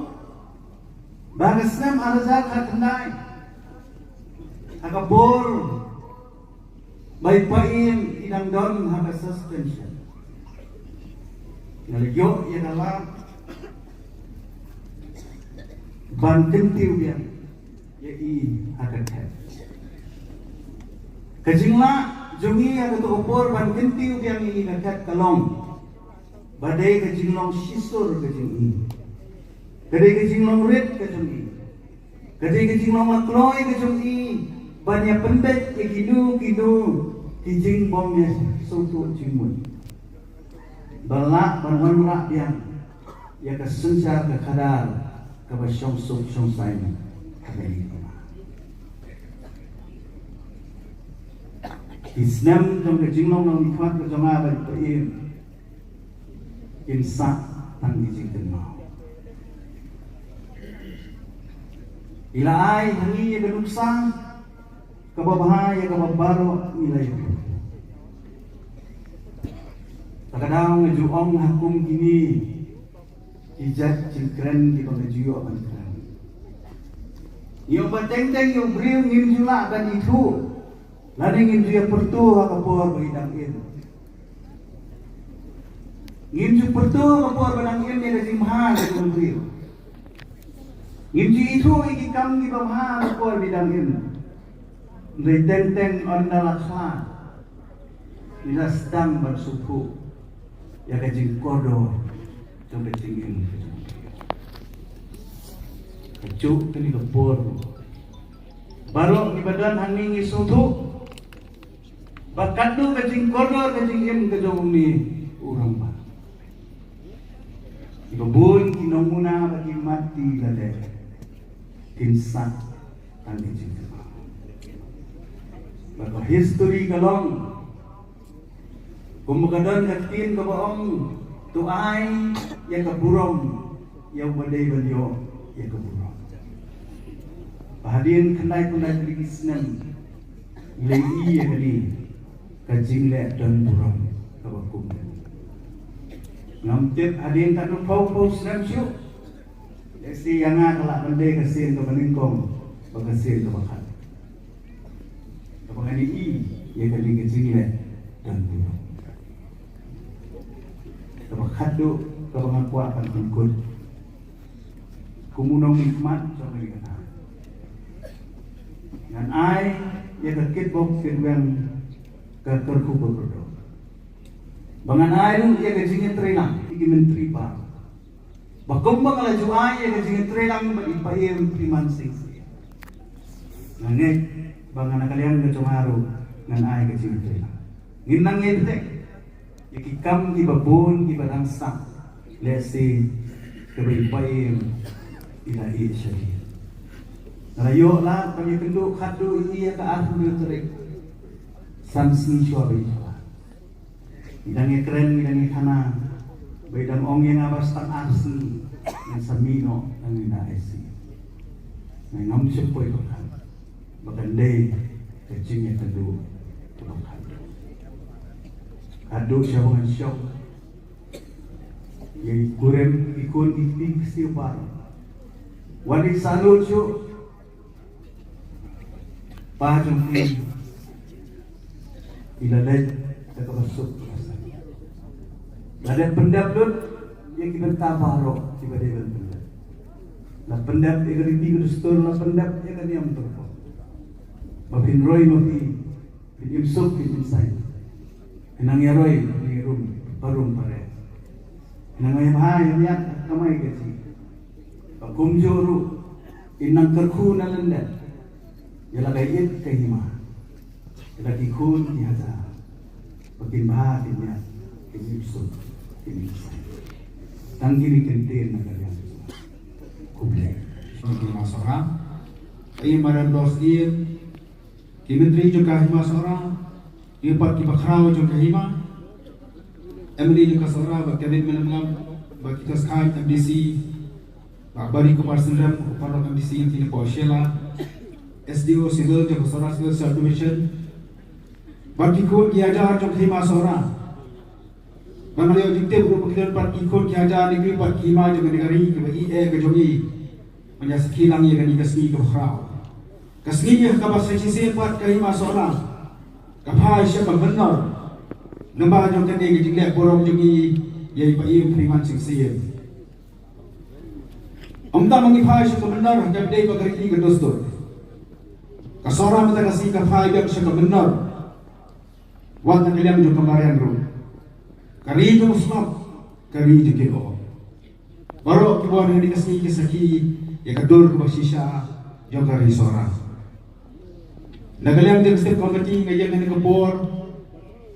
Speaker 7: bagasnam arazak hatnai akabor bay pain idang don haba suspension ngaligyo ya dalam ban kentiu dia ya i akan hat kajingla jungi ya ketu opor ban kentiu dia ini kakat kalong badai kajinglong sisur kajing ini kadai kajinglong red kajing ini kadai kajinglong lakloi kajing ini banyak pendek ya kidu kijing bomnya sautu jimun balak banwanla yang ya kesencar ke kadar ke basyong sai kadai Islam trong cái chính long long thoát cái trong a bệnh im sát tăng cái chính tình mau ila ai hangi cái lúc sang kababahaya kababaro nilai kadang ngejuong hakum gini ijat cingkren di pengejuo pengejuo yung pateng-teng yung briw ngim jula dan itu laning ngim dia pertu kapor bagidangin ngim ju pertu kapor bagidangin dia kasi mahal yung briw ngim ju itu ikikam di mahal kapor bagidangin Dari teng-teng on dalakha Nila sedang bersuku Ya kajing kodo Trong kajing ini Kacuk kini kepur Baru di badan haningi sutu Bakatu kajing kodo kajing im kajong ni Urang ba Ibabun kinamuna bagi mati lade Tinsak Tani jingka Baka history kalong kumagadan katin kabaong tuay ya kaburong ya waday balyo ya kaburong bahadin kanay kunay krigisnan ilay iya kani kajingle dan burong kabakum ngamtip hadin tanong pau snam siyo yasi yang kalak banday kasin kabaningkong bagasin kabakan Kapag i ia kali kecil dan buruk. Kalau khadu kalau mengakuakan ikut kumunong nikmat sa mga kata. Ngan ay ia kakitbok kinwang kakerkubo. Bangan ay ia kecilnya terang, iki menteri pa. Bakumbang ala juay ia kecilnya terang malipayem primansing. Nangek bangan kalian kecungaru ngan ay kecilnya terang. Ginang ngedek ikikam ibabun ibadangsa lesi kebaipayem ilahi syahid. Nalayo lah kami kenduk khadu iya ka arhu terik samsni syuabi. Idangi keren idangi kana baidang ong yang abas tang arsi yang samino ang inaesi. May ngamsip po ito kan. Bagandai kecingnya kenduk tulong khadu. Khadu siya mga syok. Yang kurem ikon iktik siya parang. Wadik salut syuk pahajong ini ilalay kakabasok ada pendap lut yang kita tabaro tiba-tiba pendap la pendap yang riti gustor la pendap yang kan yang terpo mapin roy mapi imsok insay enang yaroy ni rum parum pare enang yang yak kamay kasi kumjuru inang kerku na landat yala gayit kay hima yala kikun yada pagin bahat niya kinipsod kinisay tanggiri kentir na kalian kublay
Speaker 8: Hima Sora ay marandos din kimentri juga Hima Sora ipat kibakraw juga Hima emri juga Sora bakabit menangam bakita sky MDC bakbari kumar sendram kuparok MDC yang tini Poshela SDO Civil Joko Sora Civil Subdivision Bakikun Kiajar Joko Hima Sora Banglayo Dikte Buru Pakilan Bakikun Kiajar Negeri Bakima Joko Negari Keba IE Kejogi Menyaskilang Ia Gani Kasni Kebakrau Kasni Ia Kabas Recisi Pat Kahima Sora Kapai Syabang Benar Nembah Joko Kene Kejinglek Borong Jogi Ia Ipa Iu Priman Singsir Omta Mangipai Syabang Benar Jabdei Pakariki Kedostor Kasora mata kasih kafai biar syaka benar. Wata kalian juga kemarin rum. Kari juga muslim, kari juga kilo. Baru kibuan yang dikasih kisaki, ya kadur kubasisha, jom kari sora. Nagalian dia setiap komiti ngayon yang kebor,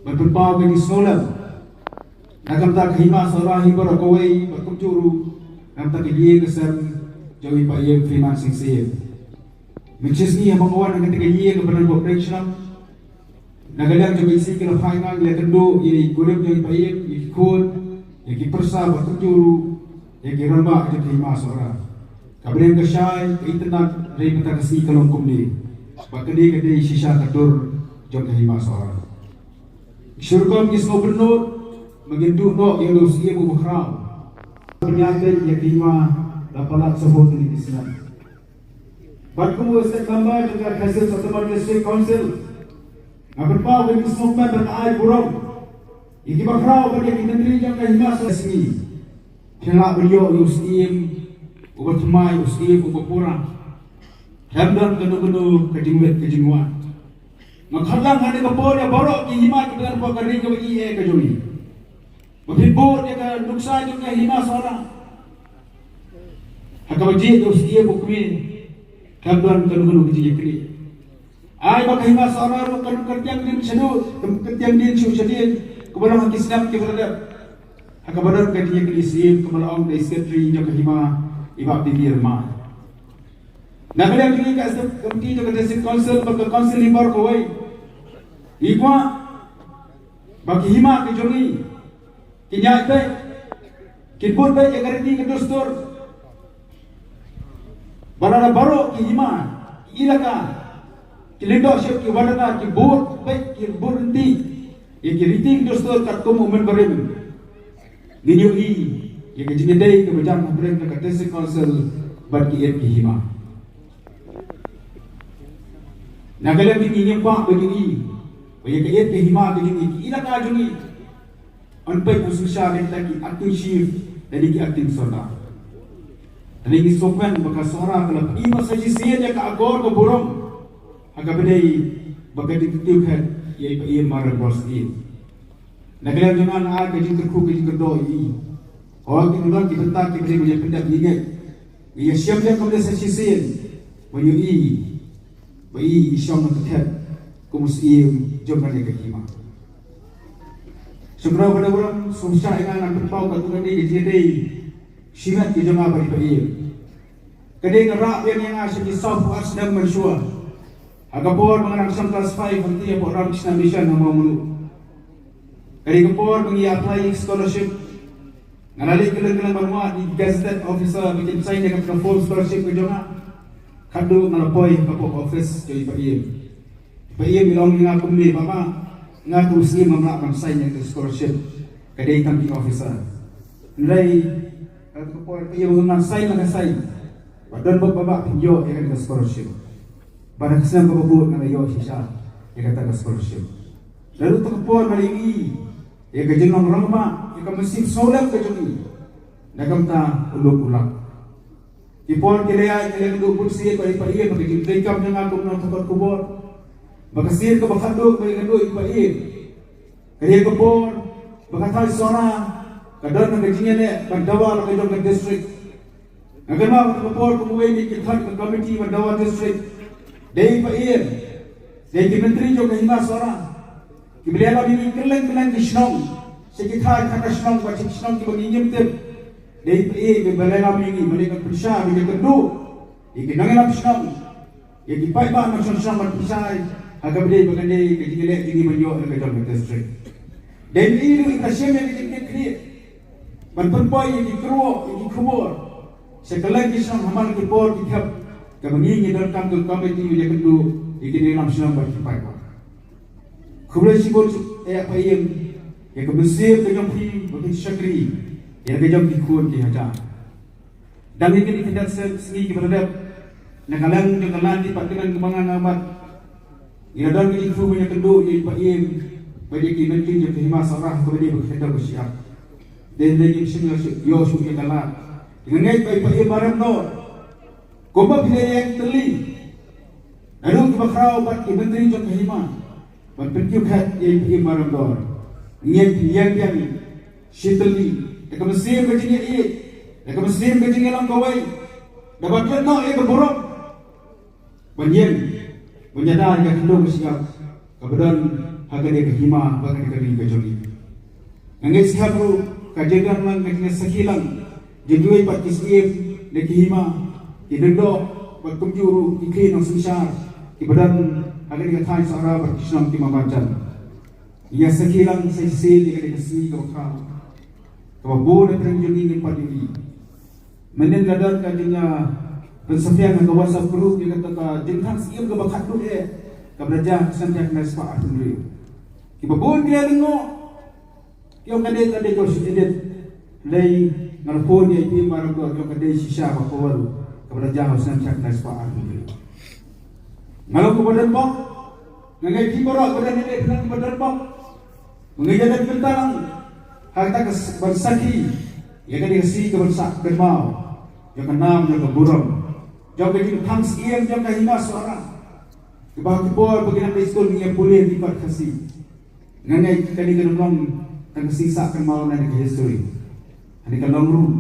Speaker 8: berpempau bagi solam. Nagam tak hima sora hibur akawai berkumjuru, nam tak kiye kesan jawi payem firman singsir. Which is ni abang kawan dengan tiga ye kebenaran operation nagalang juga isi kena final dia kendo ye gurem yang baik ye kun ye kipersa bertujuru ye kiramba je terima suara kabren kesai internet dari mata kasih kalong kumni bakadi kade sisa kadur jom terima suara syurgam kisno benut mengindu no yang dos ye bu bakram penyakit ye terima dapat sebut di Islam. Berkumpul setiap gambar dengan hasil September District Council. Berpau bagi movement berair burung. Iki bakrau bagi menteri yang kahima sini. Kelak beliau ustim, ubat mai ustim, ubat pura. Hamdan kenu kejingmuan. Makhalang ada kapor ya borok kahima dengan pakari ke IE ke joni. Berhibur dia ke nuksa juga kahima seorang. Hakabajit ustim bukmin. Kamduan kanu kecil kecil. Ay makahima seorang kanu kerjang din sedu, kerjang din sedih. Kemudian kisnap keberadab. Akabadan kecil kecil kemalaong dari sekretari jaka hima ibab di Irma. Nagalian kini kat komiti jaka district council bagi council himar kawai. Ikwa bagi hima kejongi. Kinyak baik, kinput baik yang kerti kedostor. Barada baru ki hima ilaka ki leadership ki wadana ki board baik ki board nanti ki riting dostor kat komu men barem ginyu i ki jinedai ke bajang brem ke district council bad ki ki hima nagalam ki nyempa bagi i Bagi ke hima ke juni ila ka juni anpai kususha kita ki acting chief dari ki acting soda dari ki sopan baka sora kala ima saji sia ka agor ko burom aga bedai baka ditiu khat ye pa ye mar bros i nagala jangan a ke jing ku ke jing do i o ki nulon ki bentak ki bedai ye pendak ni ye siam dia ko de saji sia bo yu i bo i shom ka khat ko musim jom ke hima Sebenarnya pada orang susah dengan nak berpau kat tuan ni jadi syirat ke jemaah bagi pakai. Kedai ngerak yang asyik di South West dan Malaysia. Agak por mengenang kelas 5 nanti apa orang Krishna Mission nama mulu. Kedai kepor mengi apply scholarship. Ngalali kelang-kelang bermuat di Gazette Officer bikin sign dengan full scholarship ke jemaah. Kadu ngalapoi kapok office jadi pakai. Pakai bilang dengan aku ni bapa. Ngatu sini memelakukan sign yang scholarship kedai camping officer. Nilai kalau kepor ia mengenal sign dengan sign. Badan bapak pinjau ia kata scholarship. Pada kesan bapak dengan yo sisa ia kata scholarship. Lalu tu kepor maligi ia kejenong ramba ia mesti solat ke juni. Nakam ta uluk ulak. Kepor kelea duduk kursi bagi ia bagi dekam dengan aku nak tempat kubur. Bakasir ke bakaduk bagi kaduk ipain. Kaya kepor bakatal sona kadon ng gajinya ne Bandawa ke jong district. Agama kepor kumuwi ni kithat ke committee Bandawa district. Dei ipain. Dei menteri jong hima sona. Kibliala ni keleng-keleng di Shnong. Sekithar kata Shnong ba Shnong ki bagi nyemtep. Dei ipain ke balala mingi malaikat persya bagi keduk. Ikinangan Shnong. Ya kipai ba na Shnong ba persya. Agak berdaya mengenai kejadian ini menjual ke dalam district. Dan ini kasihnya kita create. Berperpoi yang dikeruak, yang dikubur. Sekali kisah hamal kipor kitab kemengingi dalam kantor komiti yang kedua di dalam Islam berkipai. Kemudian sibuk apa yang kebesar kejampi bagi syakri yang kejam dikun dihajar. Dan ini kita segi kepada nagalang dengan di patinan kembangan amat. Ia dan itu punya kedua yang pakai bagi kita yang terima sarah kepada berkata bersiap. Dan lagi semua Yosua yang kalah. Dengan baik barang no. Kuba bila yang teli. Lalu kita kau bagi menteri jom terima. Berpergiat yang barang no. Yang Shitli. Dekat Mesir berjaya ia. Dekat Mesir berjaya lang kawai. Dapat no ia berborong. Banyak. Menyadari yang kedua bersiap kebetulan harga dia kehima bahkan dia kering kejoli. Angin siap ru kajian lang kena sekilang jadi partisip dia kehima didendok berkunjuru ikin yang sebesar kebetulan harga dia thai seorang berkisam di mabacan. Ia sekilang sesi dia kena kesini kau kau kebabu dan terjadi pada diri. Menen kadar kajiannya pensafian ng WhatsApp group yang kata jengkang siam ke bakat tu kaberaja santiak na spa atun kibabon dia dengo yung kade ko edit lay ngalpon ya ipi marang ko yung kade sisa ba ko kaberaja santiak na spa atun ngalo ko badan bok ngai ti boro badan ni badan badan bok ngai jalan bentang harta bersaki ya kade si ke bersak bermau yang kenam yang keburung jauh kecil hangs iam jauh kahima seorang kebah kebor bagian pistol yang boleh dipat kasih ngangai kali kenong kan sisa kan mau nanti ke history ani kan long room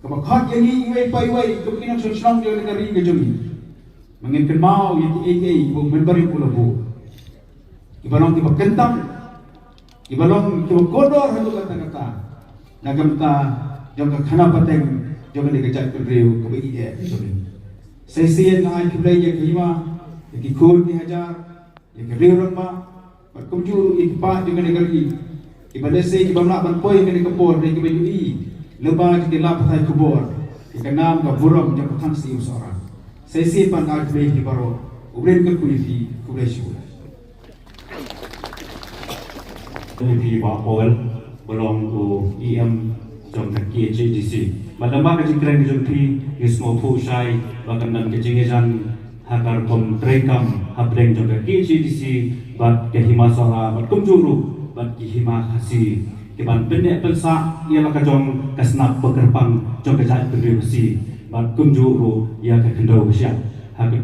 Speaker 8: kebah hot yang ini wai kepikiran sosong dia negara ini kejumi menginkan mau yang AA bu memberi pula bu ibalong tiba kentang ibalong tiba kodor hatu kata-kata nagamta jauh khana pateng jauh dikejar kereu kebai dia kejumi sesi yang ay kiblay yang kelima yang ikut dihajar yang kerja rumah berkunjung ikhpa dengan negeri ibadese ibamla banpoy dengan kepor dan kebajui lebah di dalam patai kubur ikanam kaburam yang petang si usara sesi pan ay kiblay di baro ubren ke kulifi kublay syur
Speaker 1: Kulifi bakol belong to EM jom taki HDC. Madama kajing kren jom pi ismo pu shai bahkan dan kajing ejan hakar kom trekam habreng jongga KCDC bat ke himasora bat kumjuru bat ki hima khasi kiban pendek pensa ia laka jong kasnap pekerpang jong kejat berdiri bat kumjuru ia ke kendau besyak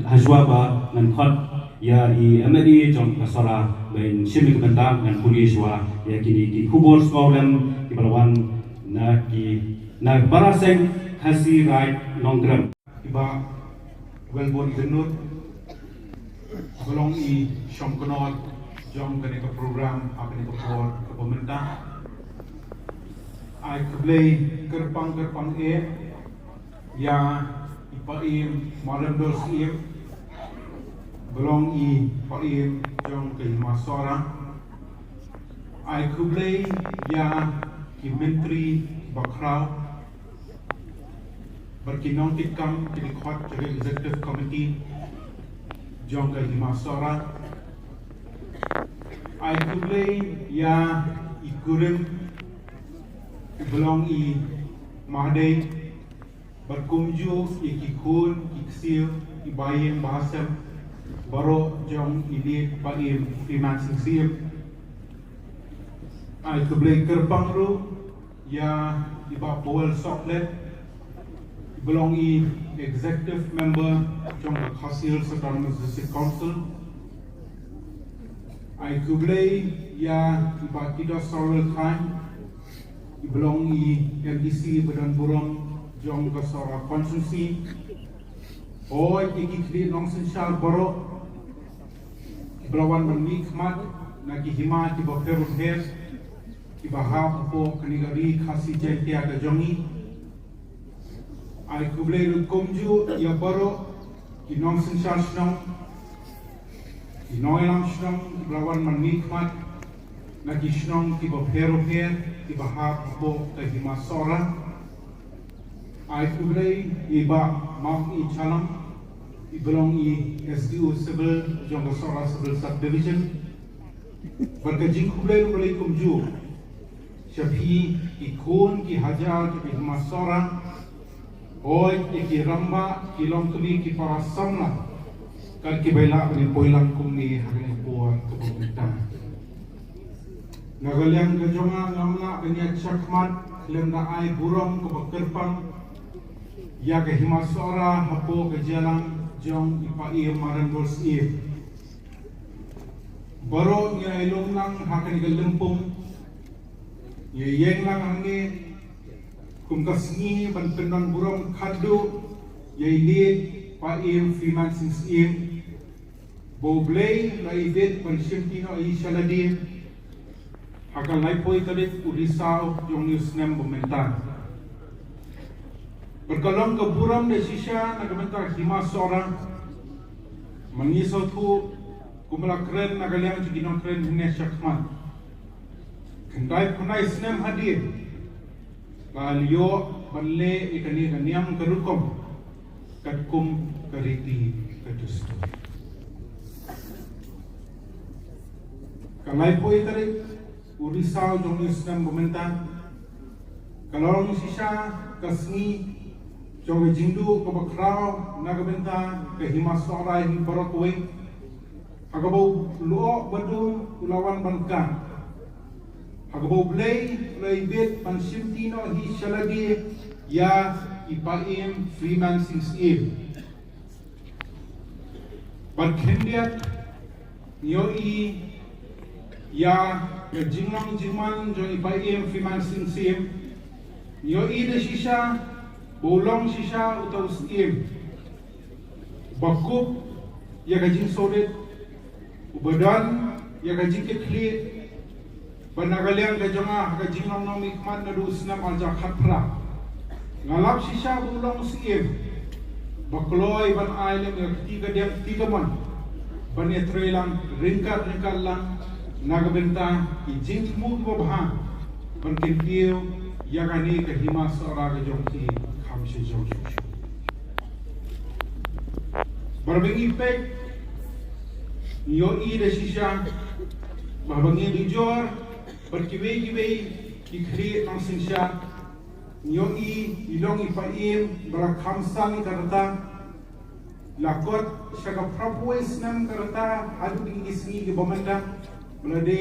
Speaker 1: hajwa ba ngan khot ya i amedi jong kasora ben shimi kebentang ngan puliswa ya kini di kubur sekolah di balawan na baraseng khasi right nonggram
Speaker 8: Iba welbon genut golong i syom kenot jom kene ke program kene ke por ke pemerintah ai keblei kerpang ya ipaim malam dosim golong i paim jom ke masora ai keblei ya ki menteri bakrau berkinong tikam kini khot jadi executive committee jong ke himasora ai kublei ya ikurim belong i mahdei berkumju ikikun iksil ibayem bahasem baro jong ini paim financing siap ai kublei kerbang ru ya iba bol soklet belong i executive member jong the Khasil Autonomous District Council ai kublei ya iba kita sorol khan belong i LDC Badan Burong jong ke sora konsumsi oi iki kli nong sensyal boro belawan bernikmat nagi hima ti bokeru hes ibahap po kanigari khasi jenti ada jongi ai kublei kumju ya boro inong sensyal snong inoilam snong belawan bernikmat nagi snong ti bokeru hes ibahap po kahima sora ai kublei iba mam i chalam ibelong i SDU civil jong sora civil subdivision berkajing kublei mulai kumju syafi ikun ki hajar ki masora oi ki ramba ki longkli ki para samla kan ki baila ni poilang kumni hari puan ke pemerintah nagaliang gajonga ngamla kenya chakmat lemda ai burong ke bekerpang ya ke himasora hapo ke jalan jong ipai maran bos if baro nya ilong nang hakan ke lempung ye yeng lang hangi kum kasni ban penang burong khadu ye lead paim financing scheme boblei lai vet ban shimtino ai shaladi hakal lai poi talit udisau jong news nem pemerintah berkalong ke buram de sisha nagabentar hima seorang mengisau tu kumala keren nagaliang jiginong keren hine syakmat kendai punai senem hadir balio balle ikani kaniam kerukom katkum kariti kedustu kalai poi tarik urisau jong senem pemerintah kalong sisha kasni jong jindu ke bakrau nagabenta ke himasora hi barokwe hagabo luo badu ulawan bankan hagabo blei bet pan simtino hi shalagi ya ipaim financing scheme ban kendiat yoi ya ke jinglang jingman jong ipaim financing scheme yoi de shisha bolong sisa utau scheme bakup ya gajing sodet ubadan ya gajing kekli banagaliang gajonga gajing nom ikman nadu snam alja khatra ngalap sisa bolong scheme bakloi ban ailem ya tiga man ban etrelang ringkat lang nagabenta ijing mu babha ban kentiu ya gani ke himas ora gajong ti berbengi pek yoi de sisa berbengi dijor berkiwe ikri nang sisa yoi ilong ipaim berakhamsang karta lakot siya ka propwes nam karata adu ding isngi ke bamanda melade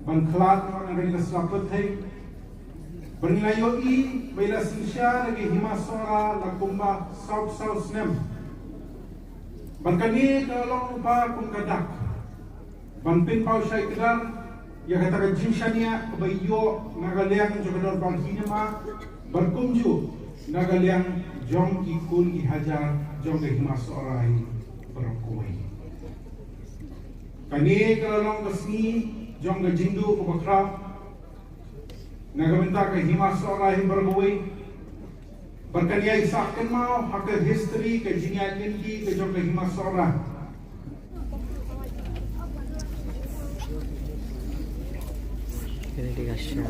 Speaker 8: bangklat orang dari keselapet hai bernilayo i baila sinsya lagi himasora lakumba south nem Bankani kalau lupa kumkadak, banpin pau syai kedar, ya kata kejimshania kebayo nagaliang jogador banghinema berkumju nagaliang jong ikun ihajar jong kehimas orai berkuai. Kani kalau kesni jong kejindu kebakra nagaminta kehimas orai berkuai. Berkania isahkan mau hak history ke jingat tinggi ke jom ke himasora.
Speaker 9: Ini dikasih.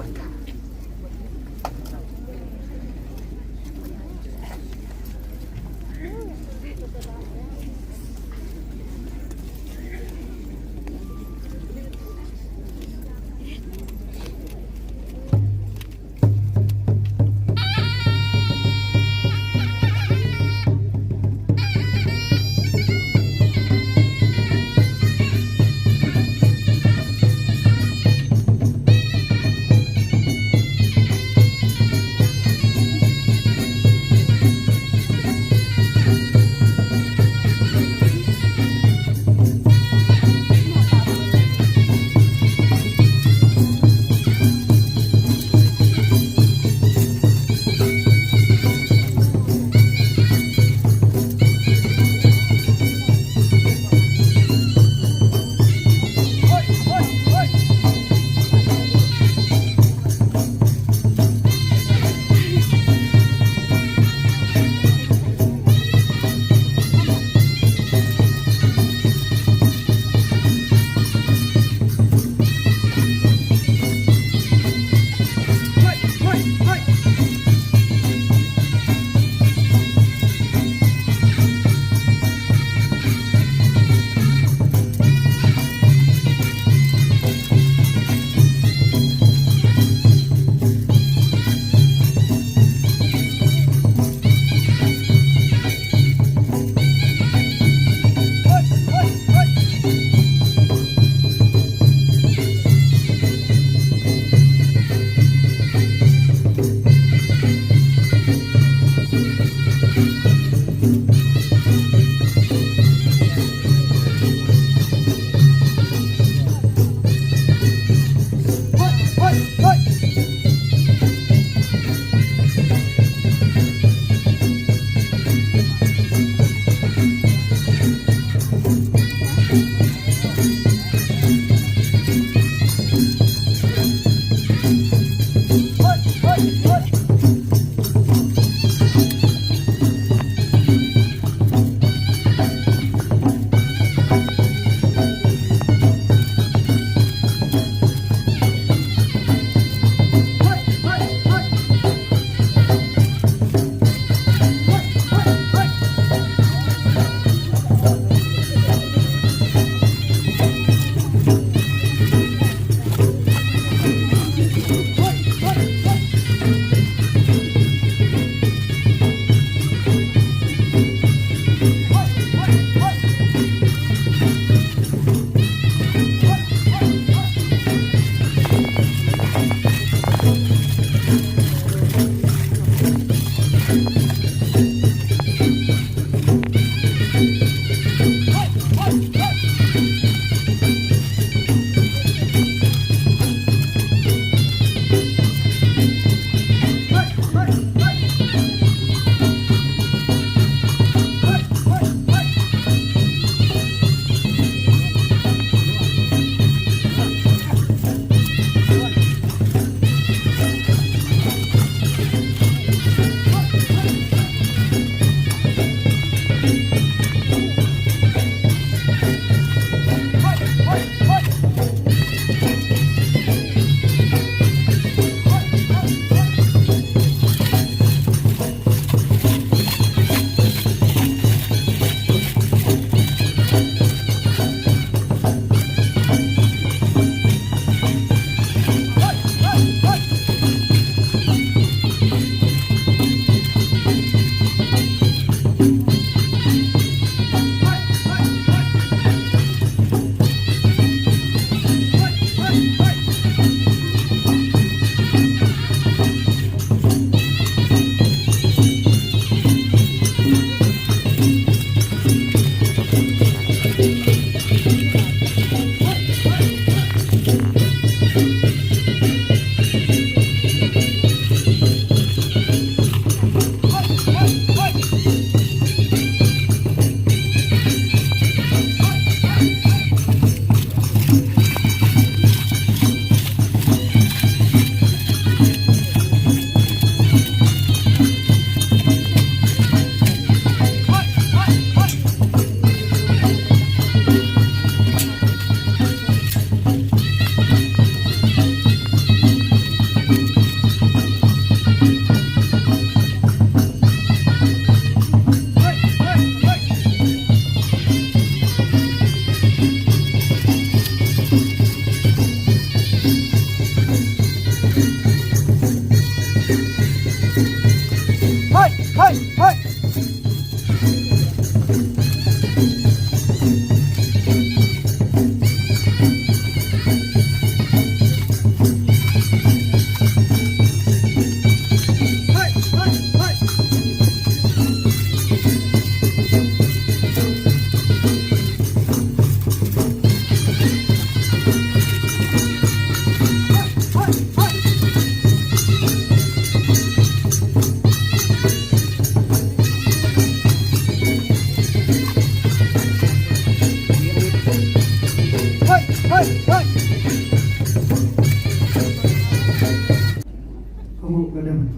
Speaker 8: Kamu kadang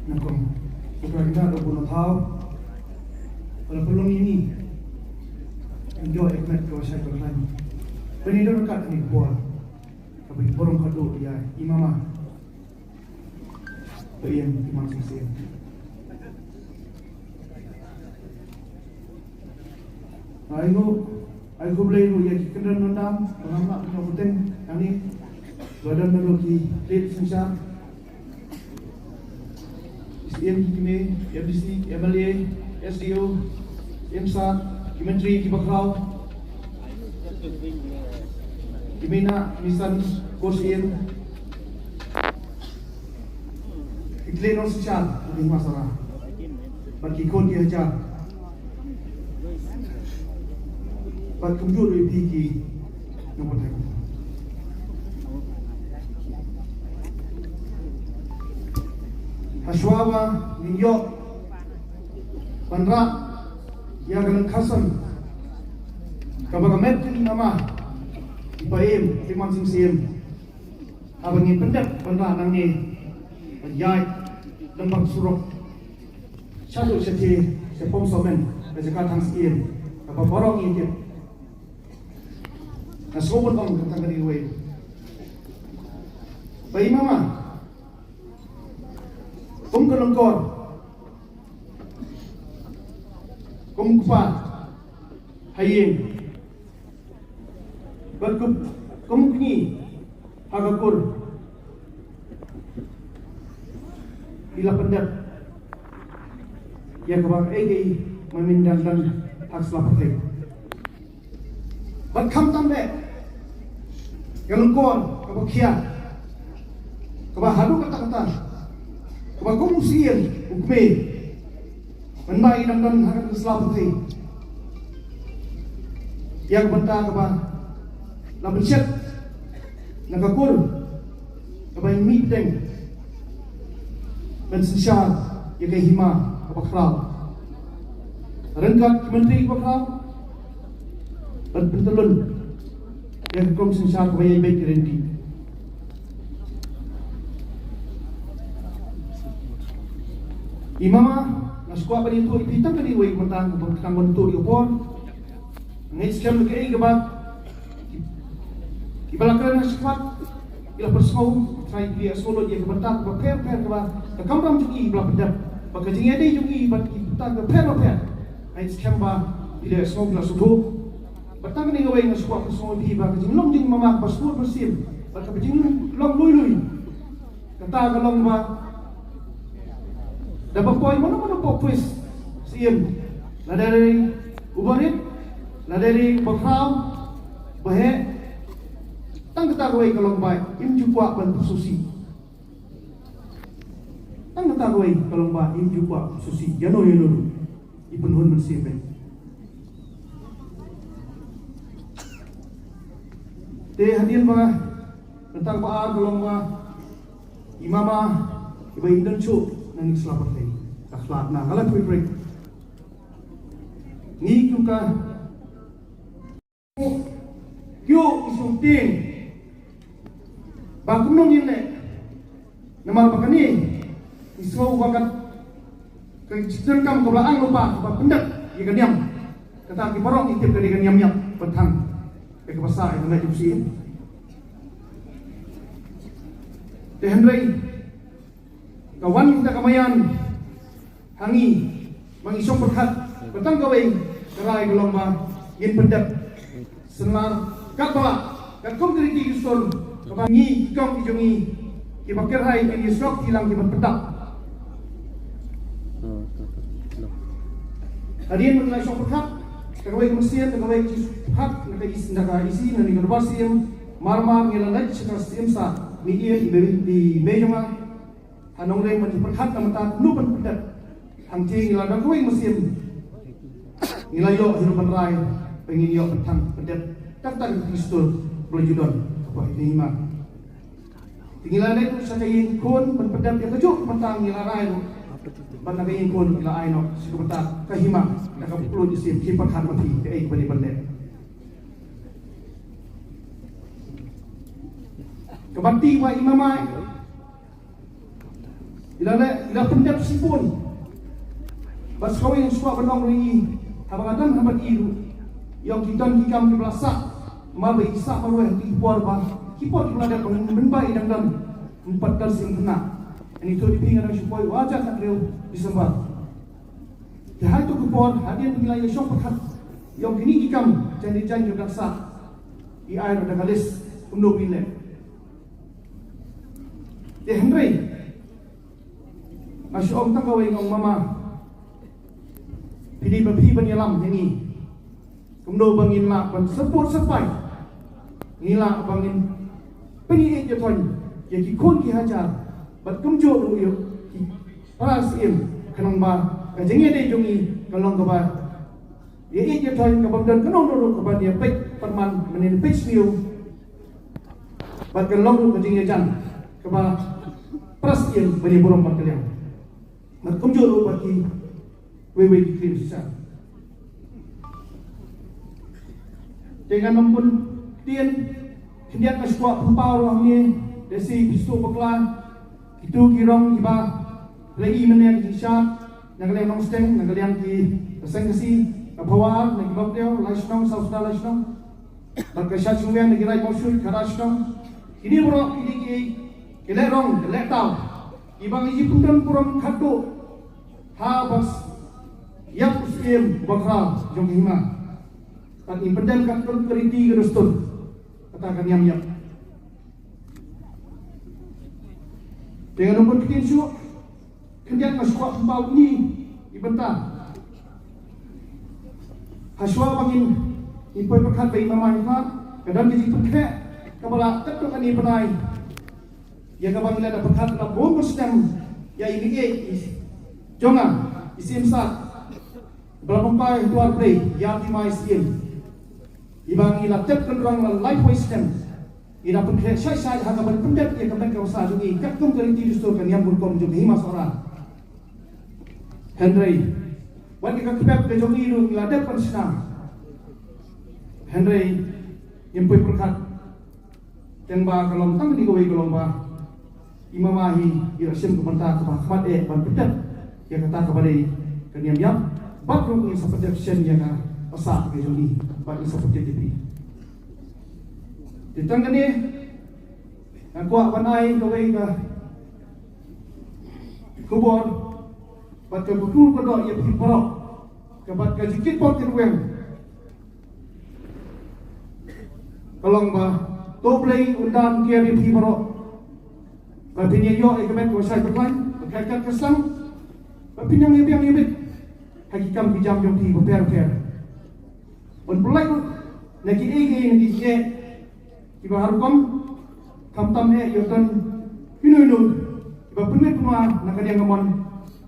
Speaker 8: nakong kita ada pun tahu kalau belum ini enjoy ekmat kau saya berlain. Penida dekat ni buat tapi borong kado ya imamah yang imam sisi. Aku boleh ya kendan nandam mengamak penyebutan kami badan meloki lead sensar SDM kini FDC MLA SDO MSAT Menteri Kibakau Kimina Misan Kosin Iklim non sosial di masalah bagi kon dia ajar bagi kumjur lebih nombor satu. Haswawa Ninyo Pandra Yagan Kasan Kabagamet ni nama Ipaim Timan Sing Sim Abangin pendek Pandra nang ni Yai Lembang Surok Satu seti Sepom Somen Bezakat Hang Sim Apa borong ini Nasobon Om Kentang Kari Wei Bayi Mama Kelengkor Kupat Haying Berkup Kemukni Hagakur Bila pendak Yang kebang Egi Memindahkan Hak selapatik Berkam tambah Kelengkor Kebang kiat Kebang hadu kata-kata Kebang kumusian Ukme Menbai dan harap keselamatan Yang bentang kebang Lapan syet Nagakur Kebang miteng Dan sesyar Yang hima Kebang kerau Rengkat Menteri Kebang kerau Dan pentelun Yang kebang sesyar Kebang yang baik kerenti Imamah Naskuat bani tu ipitang kali wei mentang kang bentuk di opor. Ngai skam ke ai gebak. Ibalakan naskuat ila persau trai dia solo dia kebentak ke per ke ba. Ka kampam jungi ibla pendap. Baka jingi ade jungi bat ipitang ke per. Ngai skam ba ila smoke la sudu. Batang ni wei naskuat persau di ba jing long jing mama passport bersim. Baka jing long lui. Kata kalong ba dapat poin mana popis siem la dari ubarit la dari bakrau bahe tang ketagoi kalau baik im jupua ban susi tang ketagoi kalau baik im jupua susi jano ipun hun bersih te hadir ba tentang ba kalau ba imamah ibai dan cu nang selamat ni akhlak na kalat break ni kuka kyo isung ting bakunong yun nama bakani isau bakat kecil kam kebelaan lupa sebab pendak ikan yam kata kiparong itip dari ikan yam petang ke pasar itu nak jusi Henry kawan kita kamayan hangi mengisong berkat petang kawai kerai gelomba yin pendak senar katwa kat kom dari kisor kebangi kong ijongi kibakir hai ini sok hilang kibat pedak hadian mengenai sok berkat kawai kemesin kawai hak nak isi nani kerbasim marmar ngilalaj sekarang sa media di mejama Anong rin berkat naman tayo lupan pendat hangting iladang kuwing mesin nilayo hirupan rai penginyo petang pendat taktan Kristus belajudon apa ini mah tingilan itu sa kayin kun pendat yang kejuk petang nilaray ban kayin kun ilaay no sikupata kahima nakapulod isim kipakan mati kay bani bandet kebati wa imamai ila pendap sipun bas kawin suka benong ri habang adam habat iru yang kita kikam di belasak mabai isak maruah di puar bah kipot melada menbai dan empat kali sing kena ini tu dipingat supaya wajah tak reu disembah jahai tu kupor hadian wilayah syok pekat yang kini kikam janji-janji belasak di air ada galis untuk bilik Henry Masya Allah kawai ngong mama Pidi bapi penyelam ini Kemudian bangin mak pan seput sepai Nila bangin Peniik je tuan Ya ki kun ki hajar Bat kumjo lu yuk Paras im Kenang ba Kajengnya dia jungi Kalong ke ba Ya ik je tuan Kabamdan kenong dulu Keban dia pek Perman menin pek smiu Bat kalong dulu kajengnya jan Keba Paras im Bani burung bat kalian Mat kumjo lu bagi Wewe dikrim sisa Dengan nombor Tien Kendian kesuat pempau ruang ni Desi pistu peklan Itu kirong iba Lagi menen kisah Nagalian nong steng Nagalian ki Keseng kesi Kapawar Nagibab dia Laisnong Sausda laisnong Berkesat sungguh Nagirai mosyul Karasnong Ini buruk Ini ki Kelek rong Kelek tau Ibang isi pundan kurang kado Habas Yap usim Bakral Jom hima Dan impedan kakul keriti Gerustun Katakan yam Dengan nombor kitin syuk Kendian masuk pembau ni Ibentah Haswa bangin Impoi pekat bayi mama ikhlas Kadang jadi pekek Kabala ketuk ani penai Ya kabang ila dapat pekat Na bonus dem Ya ini Jongan Isim sat Berpempai tuar play Ya timai isim Ibang ila tep kendurang life wisdom ila pekek syai-syai Haka berpendet Ya kabang kausa Jungi kakum keriti Justurkan yang berkom Jungi himas orang Henry Wan ika kepep ke jongi Ilu ila depan senang Henry Impoi perkat Tenba kalom tang di gawai kalom ba Imamahi irasim kementah kebahamat ban pedet Ya kata kepada Keniam yam Bak rung yang seperti sen yang Pasak ke jongi Bak yang seperti itu Ditang ni Yang kuat panai gawai ke Kubur Bat ke betul kedok ia pergi porok Kebat ke jikit pot ke ruang Kalong ba Toblay undang kia dia pergi porok Bapinya yo ikemet kuasai berlain Berkaitan kesang Bapinya ngibiang Hakikam bijam jomti berper-per On pelai Naki ege naki je Iba harukom Kam-tam yotan Hinu Iba penit puma Nakadiang ngamon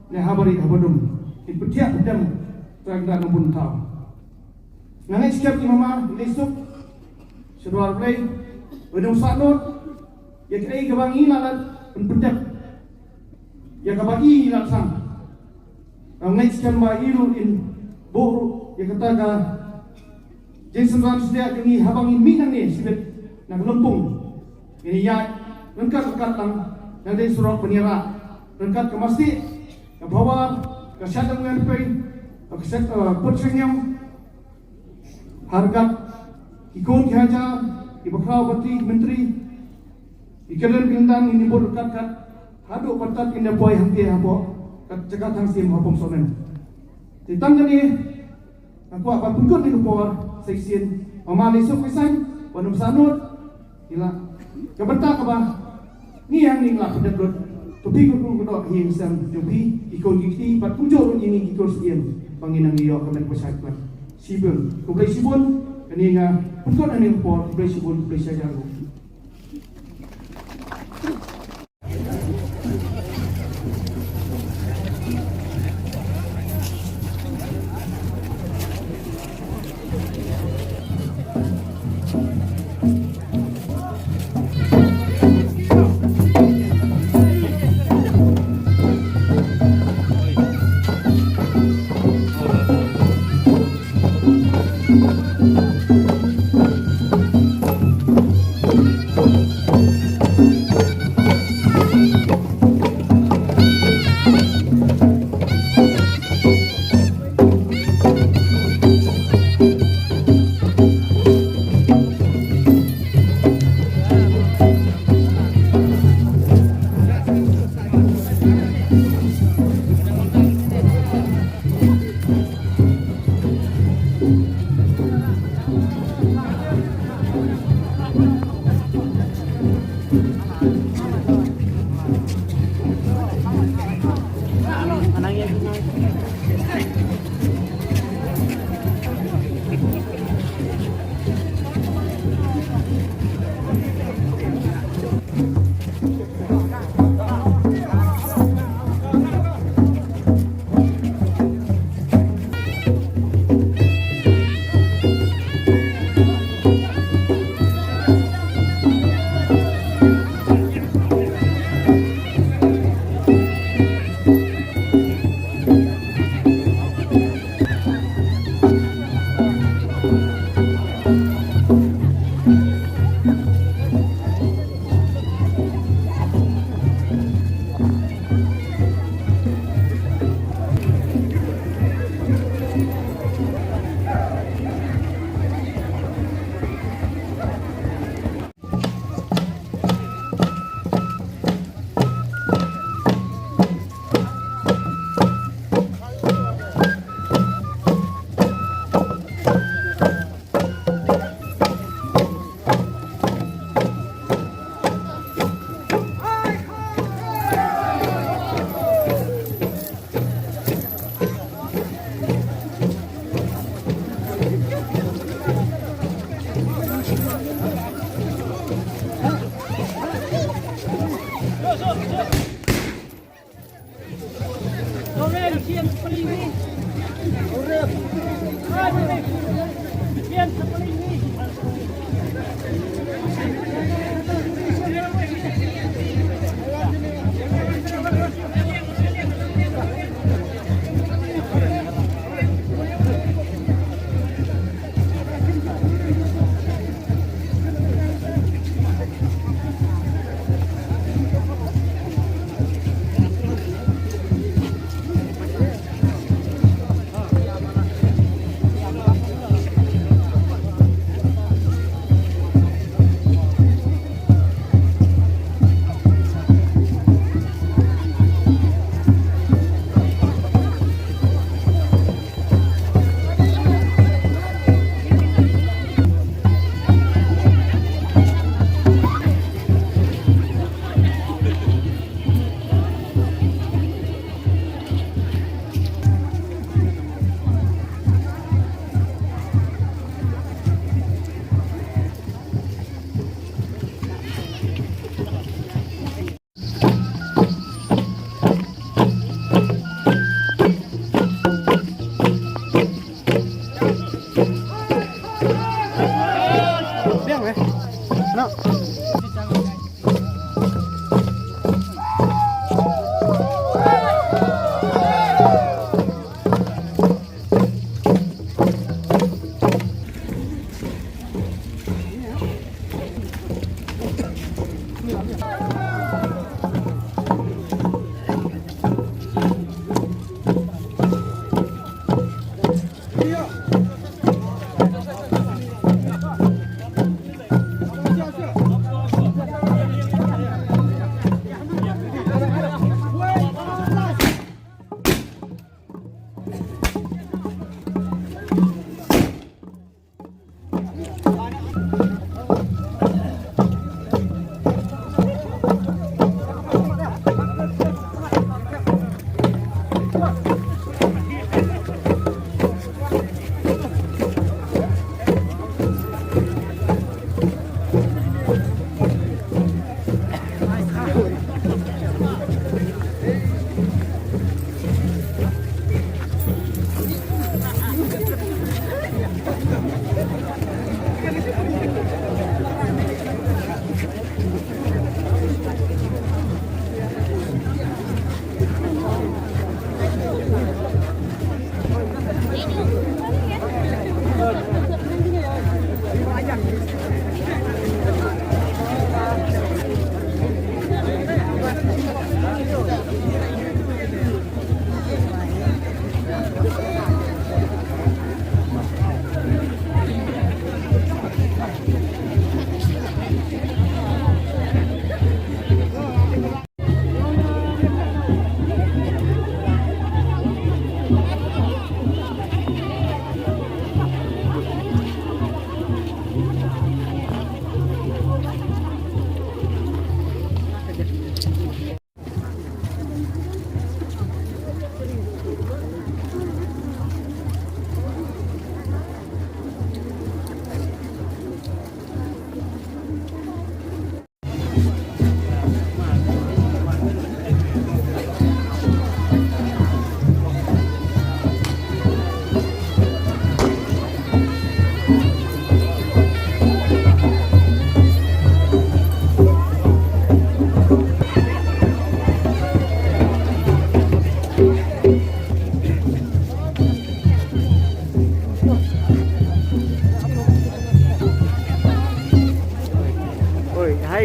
Speaker 8: Ne habari habadum Ipetiak pedam Terangkan nombun tau Nangai siap imamah Ilisuk Seduar play Udung saknot Ya kira kebangi lalat Penpedap Ya kabagi laksang Nangai siap ba ilu in Boru Ya kata ka Jensen ran sedia Kini habangi minang ni Sibit Nak lempung Ini ya Lengkat-lengkat lang Nanti surau penira Lengkat ke masjid Ke bawah Kesyadang mengenpai Persenyam Hargat Ikon kihaja Ibakau bati menteri Ikalan pindang ini berkat-kat Haduk patat kena buai hangti hapo Cekat hangsim hapom sonen Titang jadi Aku apa pungkut di kepor Seksin Mama lisuk pisan Wanum sanut Gila Kebentak apa Ni yang ni lah pedekut Tapi kedok hing sam Jopi ikon gigi Pat kunjur ini ikon sekian Panginang iyo kemen pesaklan Sibun Kublai sibun Kani nga Pungkut ani kepor Kublai sibun Kublai sajaru
Speaker 6: Thank you.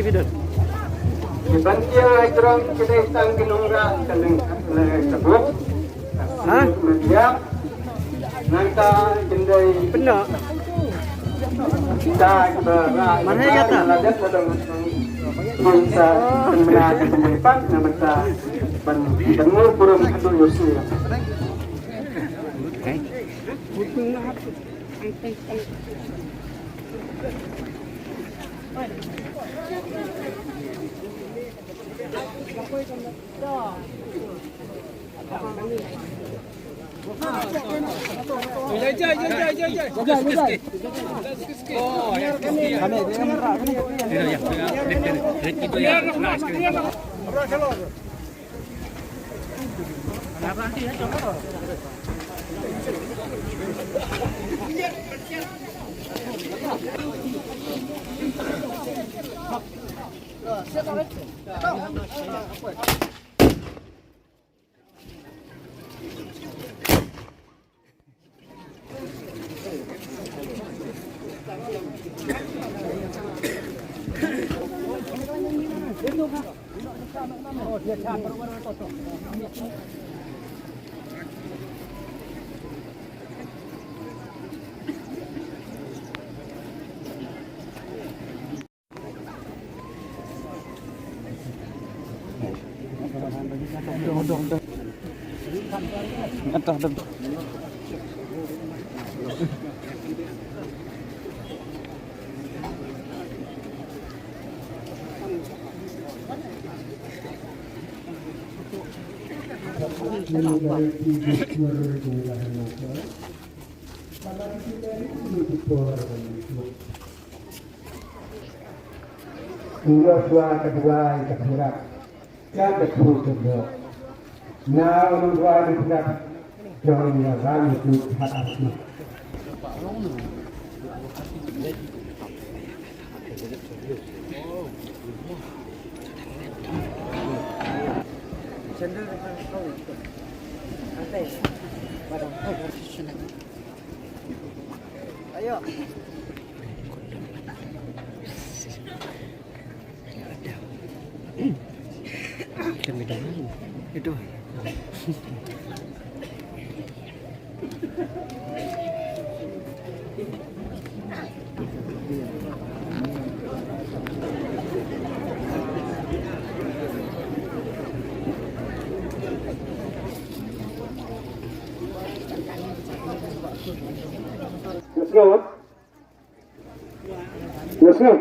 Speaker 9: bidon.
Speaker 4: Bantia ajrang kita tang kinungra kaleng sebut.
Speaker 9: Hah?
Speaker 4: Media nangka kendai
Speaker 9: Benar.
Speaker 4: kita
Speaker 9: Mana ya kata?
Speaker 4: Ladat ladang bangsa mengenai pemilipan nama kita pendengar kurang adul yosi. Dua kedua yang kedua jangan kedua. Now dua kedua jangan yang itu hati.
Speaker 9: Ayo. Itu.
Speaker 4: Let's go.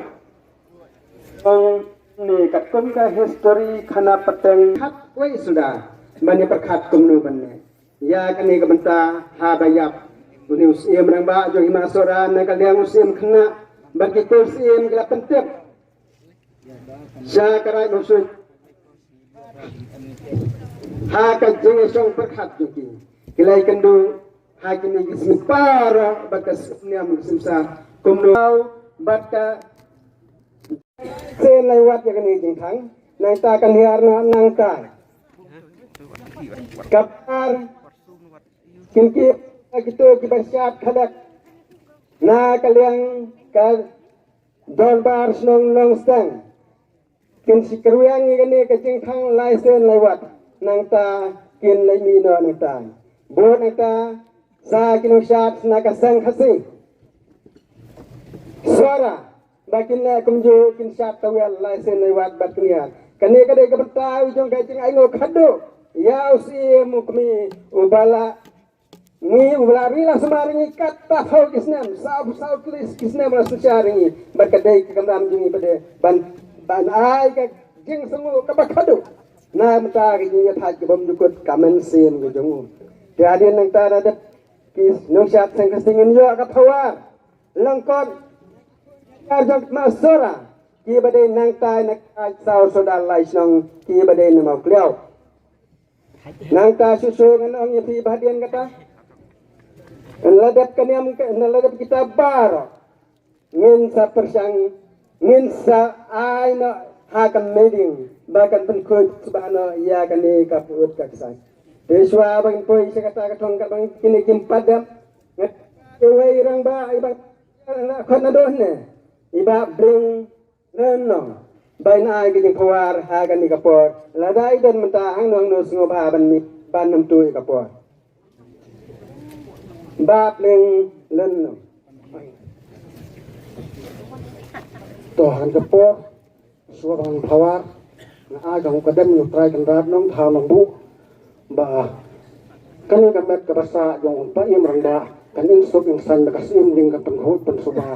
Speaker 4: Ni kat kum ka history khana pateng khat wei sudah mani perkhat kum nu banne ya kani ka banta ha bayap uni usim rang ba jo hima sora na ka liang usim khana bagi ko usim gila pentep ja karai maksud ha ka jeng song perkhat juki kilai kendu ha kini simpara bakas niam simsa kum nu batka sen lewat yang ini jengkang, nang ta akan hiarna nang ta. Kapar, kinkip, gitu kibasyat kadak. Na kaliang ka dorbar snong long stang. Kin si keruyang ini ke jengkang lai sen lewat, nang ta kin lai mino nang ta. Bo nang ta sa kinusyat na kasang kasi. Suara. Bakin na kumjo kin syat tawel laisen lewat batnian kane kade kebertahu jong kacing aingo kado ya usi mukmi ubala ni ubala rila semaringi kata hau kisnam sab sab tulis kisnam rasu syaringi bakadai kekamram jungi pada ban ai ka jing sengu kabakado na mta ri thaj ke bom dukut kamen sen go jongu tiadin nang ta ada kis nong syat sang kasingin yo ka thawar langkot Arjok masora ki badai nang tai nak sau soda lai snong ki badai nama kliau nang ta susu nganong yang pi bahadian kata ladap kaniam ladap kita bar ngin sa persang ngin sa ai no hakan meeting bahkan penkut subhana ya kani kaput kaksai deswa bang poi sekata katong ka bang kini kimpadam ngat kewai rang ba ibang khon adon ne iba bring renong bain ai ke jeng khawar ha kan ni kapor la dai dan menta hang nong no sngo ba ban mi ban nam tu kapor bab leng len no to han kapor suarang khawar na ai ka kadam no trai kan rat nong tha nong bu ba kan ni kamet ka basa jong pa im rang ba kan in sok in san ka sim ding ka pen hot pen suba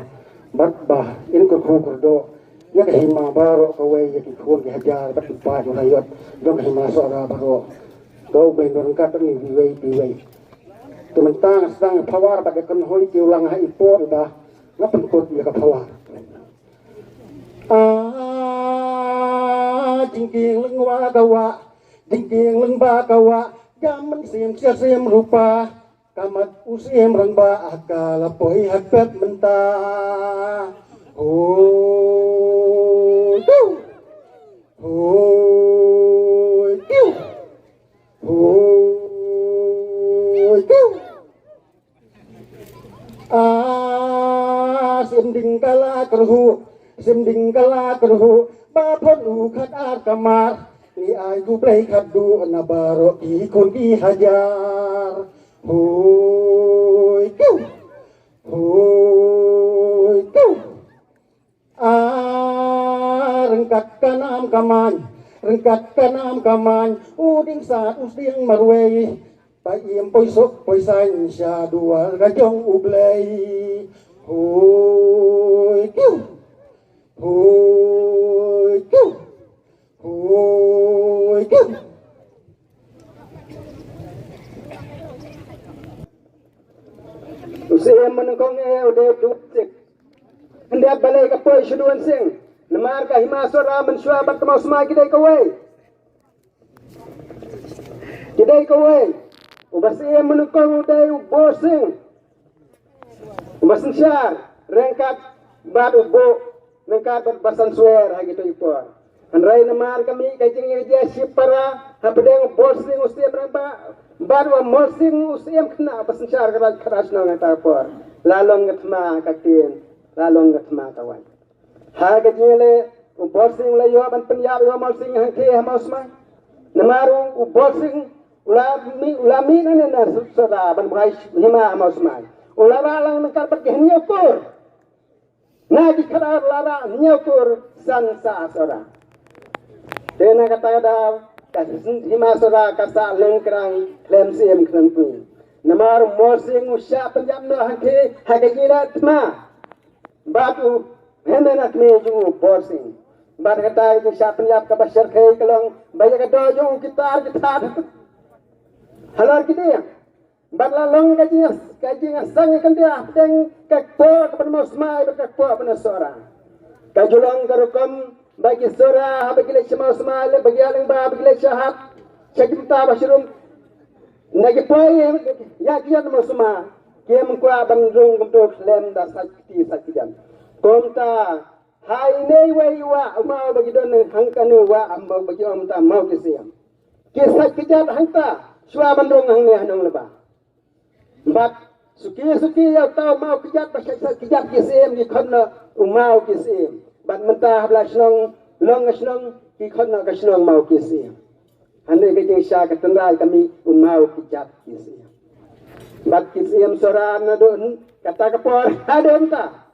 Speaker 4: bat ba in ko ko do ya ka hima baro ka we ya ki khon ki hajar bat pa jo na yot jong hima so ra baro do be non ka ni bi we tu mentang sang phawar ba kan hoi ti ulang ha ipo ba na pen ko ya ka phawar jing king leng wa ka wa jing king leng ba ka wa gaman sim sia sim rupa kamat usim rang ba akala poi hapet menta oh tu oh tu oh tu sim ding kala kerhu ba phon u khat ar kamar ni ai ku play khat du na baro ki kun ki hajar hoi kêu rengkat kanam kaman uding saat usting marwei pa iem poi sok poi sain sha dua gajong ublei hoi kêu Usia menengkong udah duplik. Hendak balai kapoi shuduan sing. Lemar ka himasora mensuabat ke mausma kidai kawai. Ubasia menengkong udah ubosing. Ubasin syar rengkat bat ubo rengkat bat basan suer gitu ipor. Andrai lemar kami kajing dia sipara habdeng bosing usia berapa baru mosing usiam kena pasensar keras nang tapor lalong ngatma katin lalong ngatma kawan ha gajile bosing la yo ban penyab yo mosing hangke hamasma namaru bosing ulami nana sura ban bais hima hamasma ulara lang nakar pakenya kur na dikara lara nyakur sansa sura dena kata daw himasora kasa lengkrang klem sim klempui namar mosing usya penjam no hangke hagajila tma batu hemena kne ju borsing bat kata itu sya penjam ka bashar khe kalong baya ka dojo kita halar kide batla long gaji sang kan dia deng kakpo kapan mosmai kakpo penasora kajulong karukom bagi sora bagi le chama smale bagi aling ba bagi le chahat chakita bashirum nagi poye ya kian mosma kem kwa bandung kumtok lem da saktijan konta hai nei wei wa ma bagi don hangkanu wa amba bagi amta mau kisiam kisah kijat hangta swa bandung hang ne hanong leba bat suki ya tau mau kijat basyak kijat kisiam di khonna umau kisiam bat mentah blasnong long asnong ki khonna kasnong mau kisi ande ke jing sha ka tendai kami mau kijat kisi bat kisi am sora na don kata kapor adon ta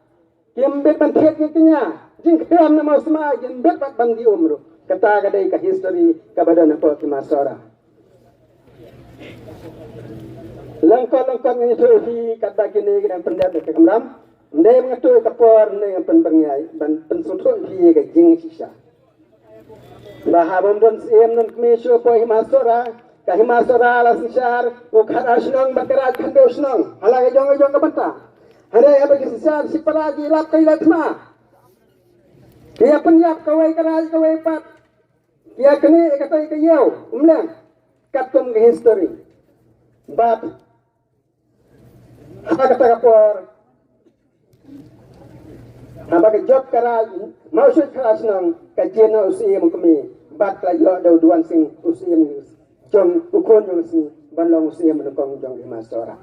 Speaker 4: kimbet ban thet kenya jing kram na mosma jing bet bat bandi umru kata ka dei ka history ka badan apa ki masora langkon ni fi kata kini dan pendat ke kamram ndai mengatur kapor ndai penbengai ban pensutuk fi ke jing sisa bahabon don sim non kmeso po himasora ka himasora la sisar o kharasnong bakara khandosnong hala jong ka banta hare ya bagi sisar sipala gi lap kai latma kia penyap kawai karaj kawai pat kia kene katai ka yau umlang katum ke history bat ha kata kapor Habang job karaj mausud kharasnong kajena usim kami bat la yo do duan sing usim jong ukon jong sing banlong usim menukong jong himasora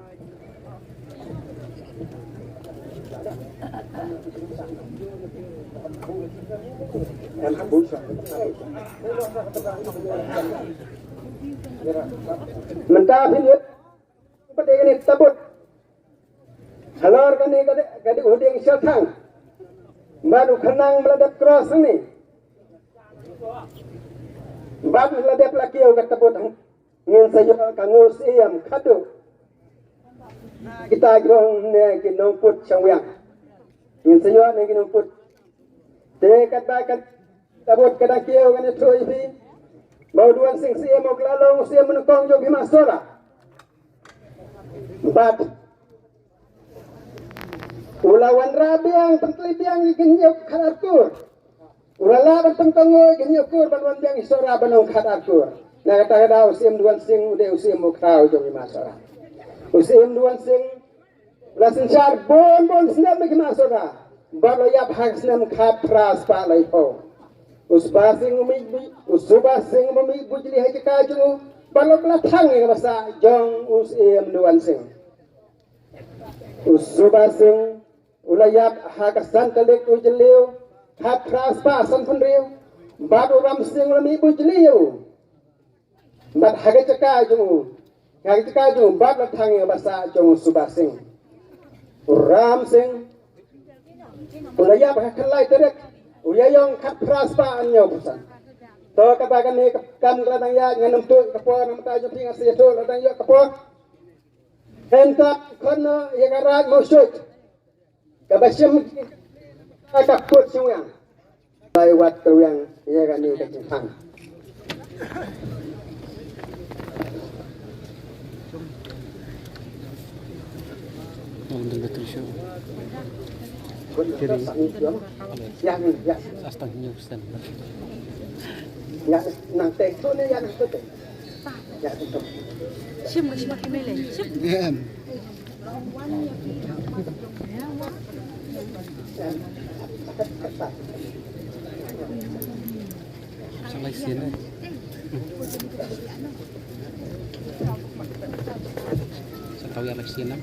Speaker 4: Mentah pinjut, pada ini tabut. Halor kani kadi uding syaltang. Baru kenang meladap cross ni. Baru meladap laki au kat tabut. Ngin sayo kangus iam kadu. Kita grong ne kinong put changwyang. Ngin sayo ne kinong put. Te kat bakat tabut kadang kiau kani troi pi. Bau duan sing siam au klalong siam menukong jo bimasora. Bat ulawan rabiang pentelitian genyok khadakur. Ulala pentongo genyok kur banwan biang isora banong khadakur. Na kata usim duan sing ude usim mokrau jo bimasora. Usim duan sing lasin char bon snam bimasora. Balo yap hak snam khat pras pa lai po. Usba sing usuba sing bujli hai kaju balok la thang ngi basa jong usim duan sing. Usuba sing ulayap hakasan kalik ujliu khat pras pa san phunriu bad uram sing lami bujliu bad haga kaju bad la thang ngi basa jong usuba sing uram sing ulayap hakalai terek uyayong khat pras pa anyo busan to katakan ni kam ladang ya nganum tu kapo nam ta ju pinga se to ladang ya kapo enta kono ya garat mo shoot kabasyam kakaput siyang ay wat teruyang ya gani kacang
Speaker 9: Untuk betul show.
Speaker 4: ya
Speaker 9: Astagnya Ustaz.
Speaker 4: ya nang tek tu ni ya nang tu ya tu
Speaker 10: Sim makin mele. Sim.
Speaker 9: Sampai sini. Saya tahu ya sini.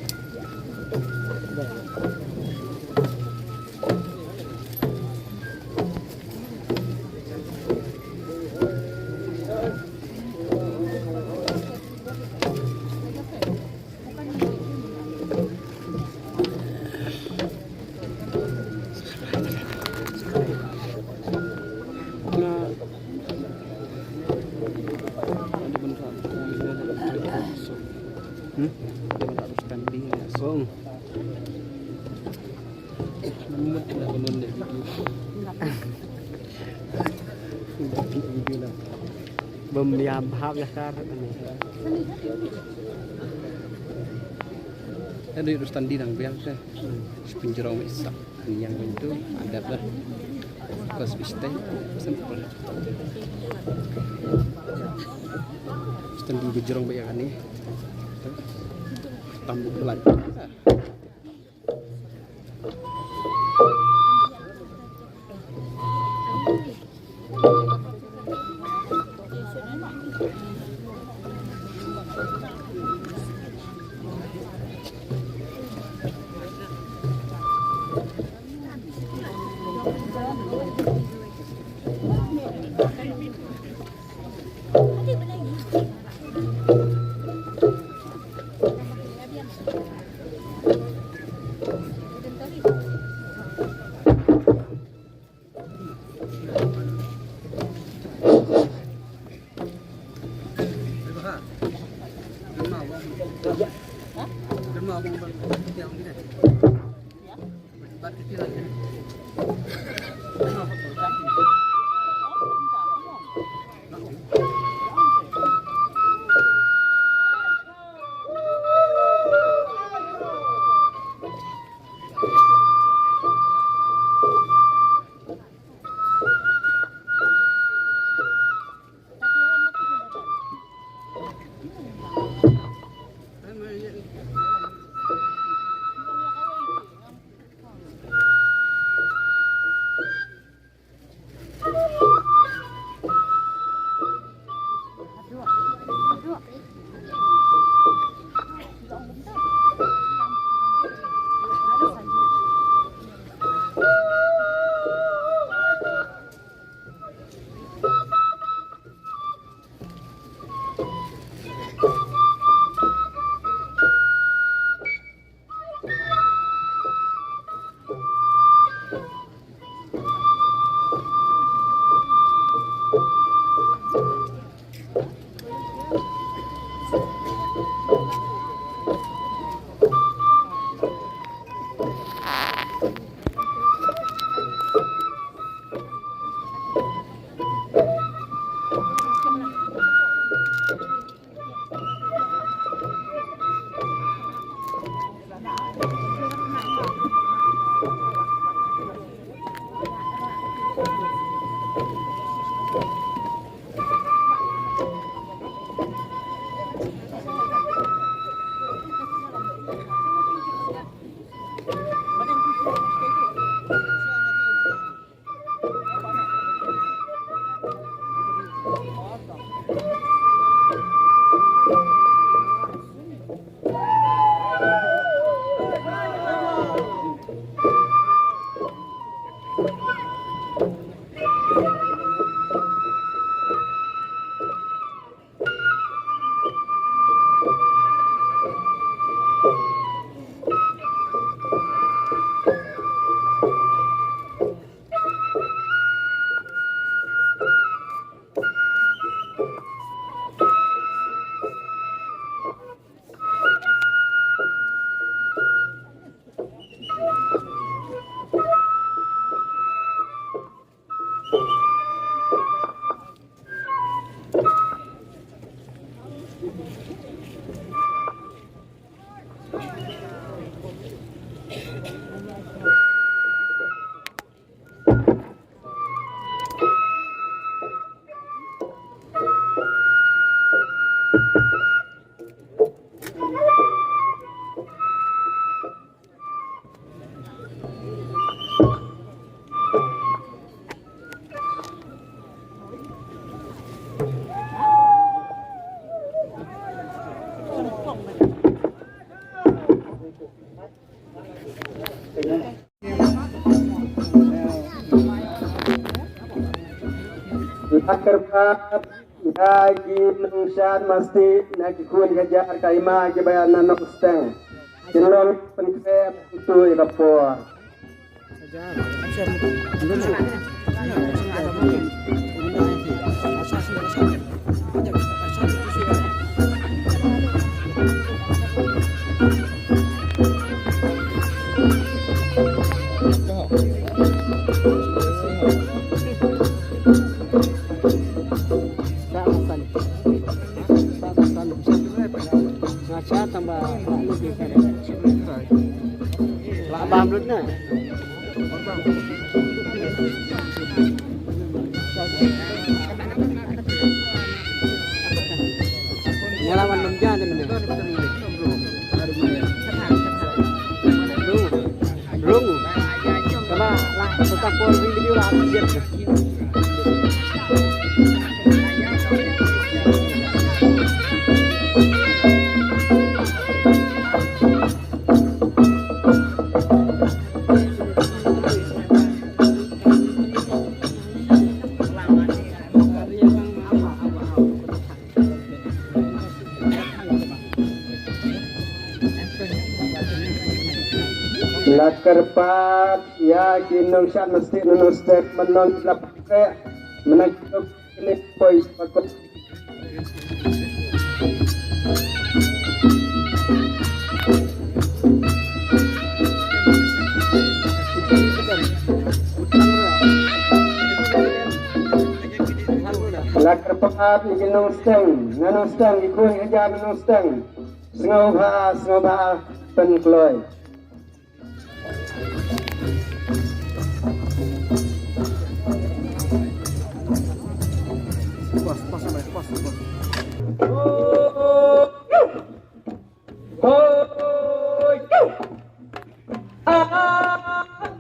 Speaker 9: Bemiam hab ya kar. Ada urusan di nang biang teh. Penjerong isak yang itu ada bah. Kos bistai sempol. Stand di berjerong biang ni. Tambah pelan.
Speaker 11: Terpat lagi nungsan mesti nak ikut kejar kaima ke bayan nanok steng. Jenlong penkrep itu ikapor.
Speaker 9: Nyalawan lumja ni mana? Belum. Karena lah tetap pun video lah siap.
Speaker 11: Lakerpat ya kinong siya mesti nunustek menon lapake menakuk ini pois pakot. Lakerpat kinong steng nganong steng ikuy aja nganong steng sengobha penkloy.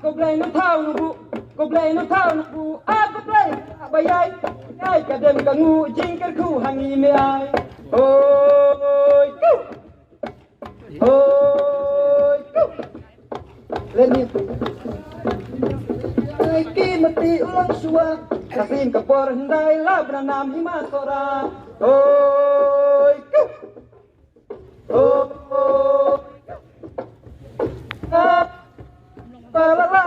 Speaker 12: Goblay no thao no bu goblay bayai ai kadem kangu jingker ku hangi me ai oi leni ai ki mati ulang suwa kasim kapor hendai la branam himasora oi la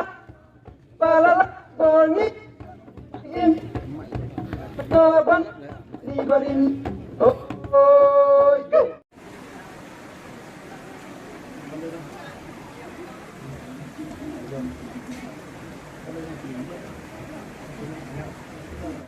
Speaker 12: balala bongi in toban libarin oh go.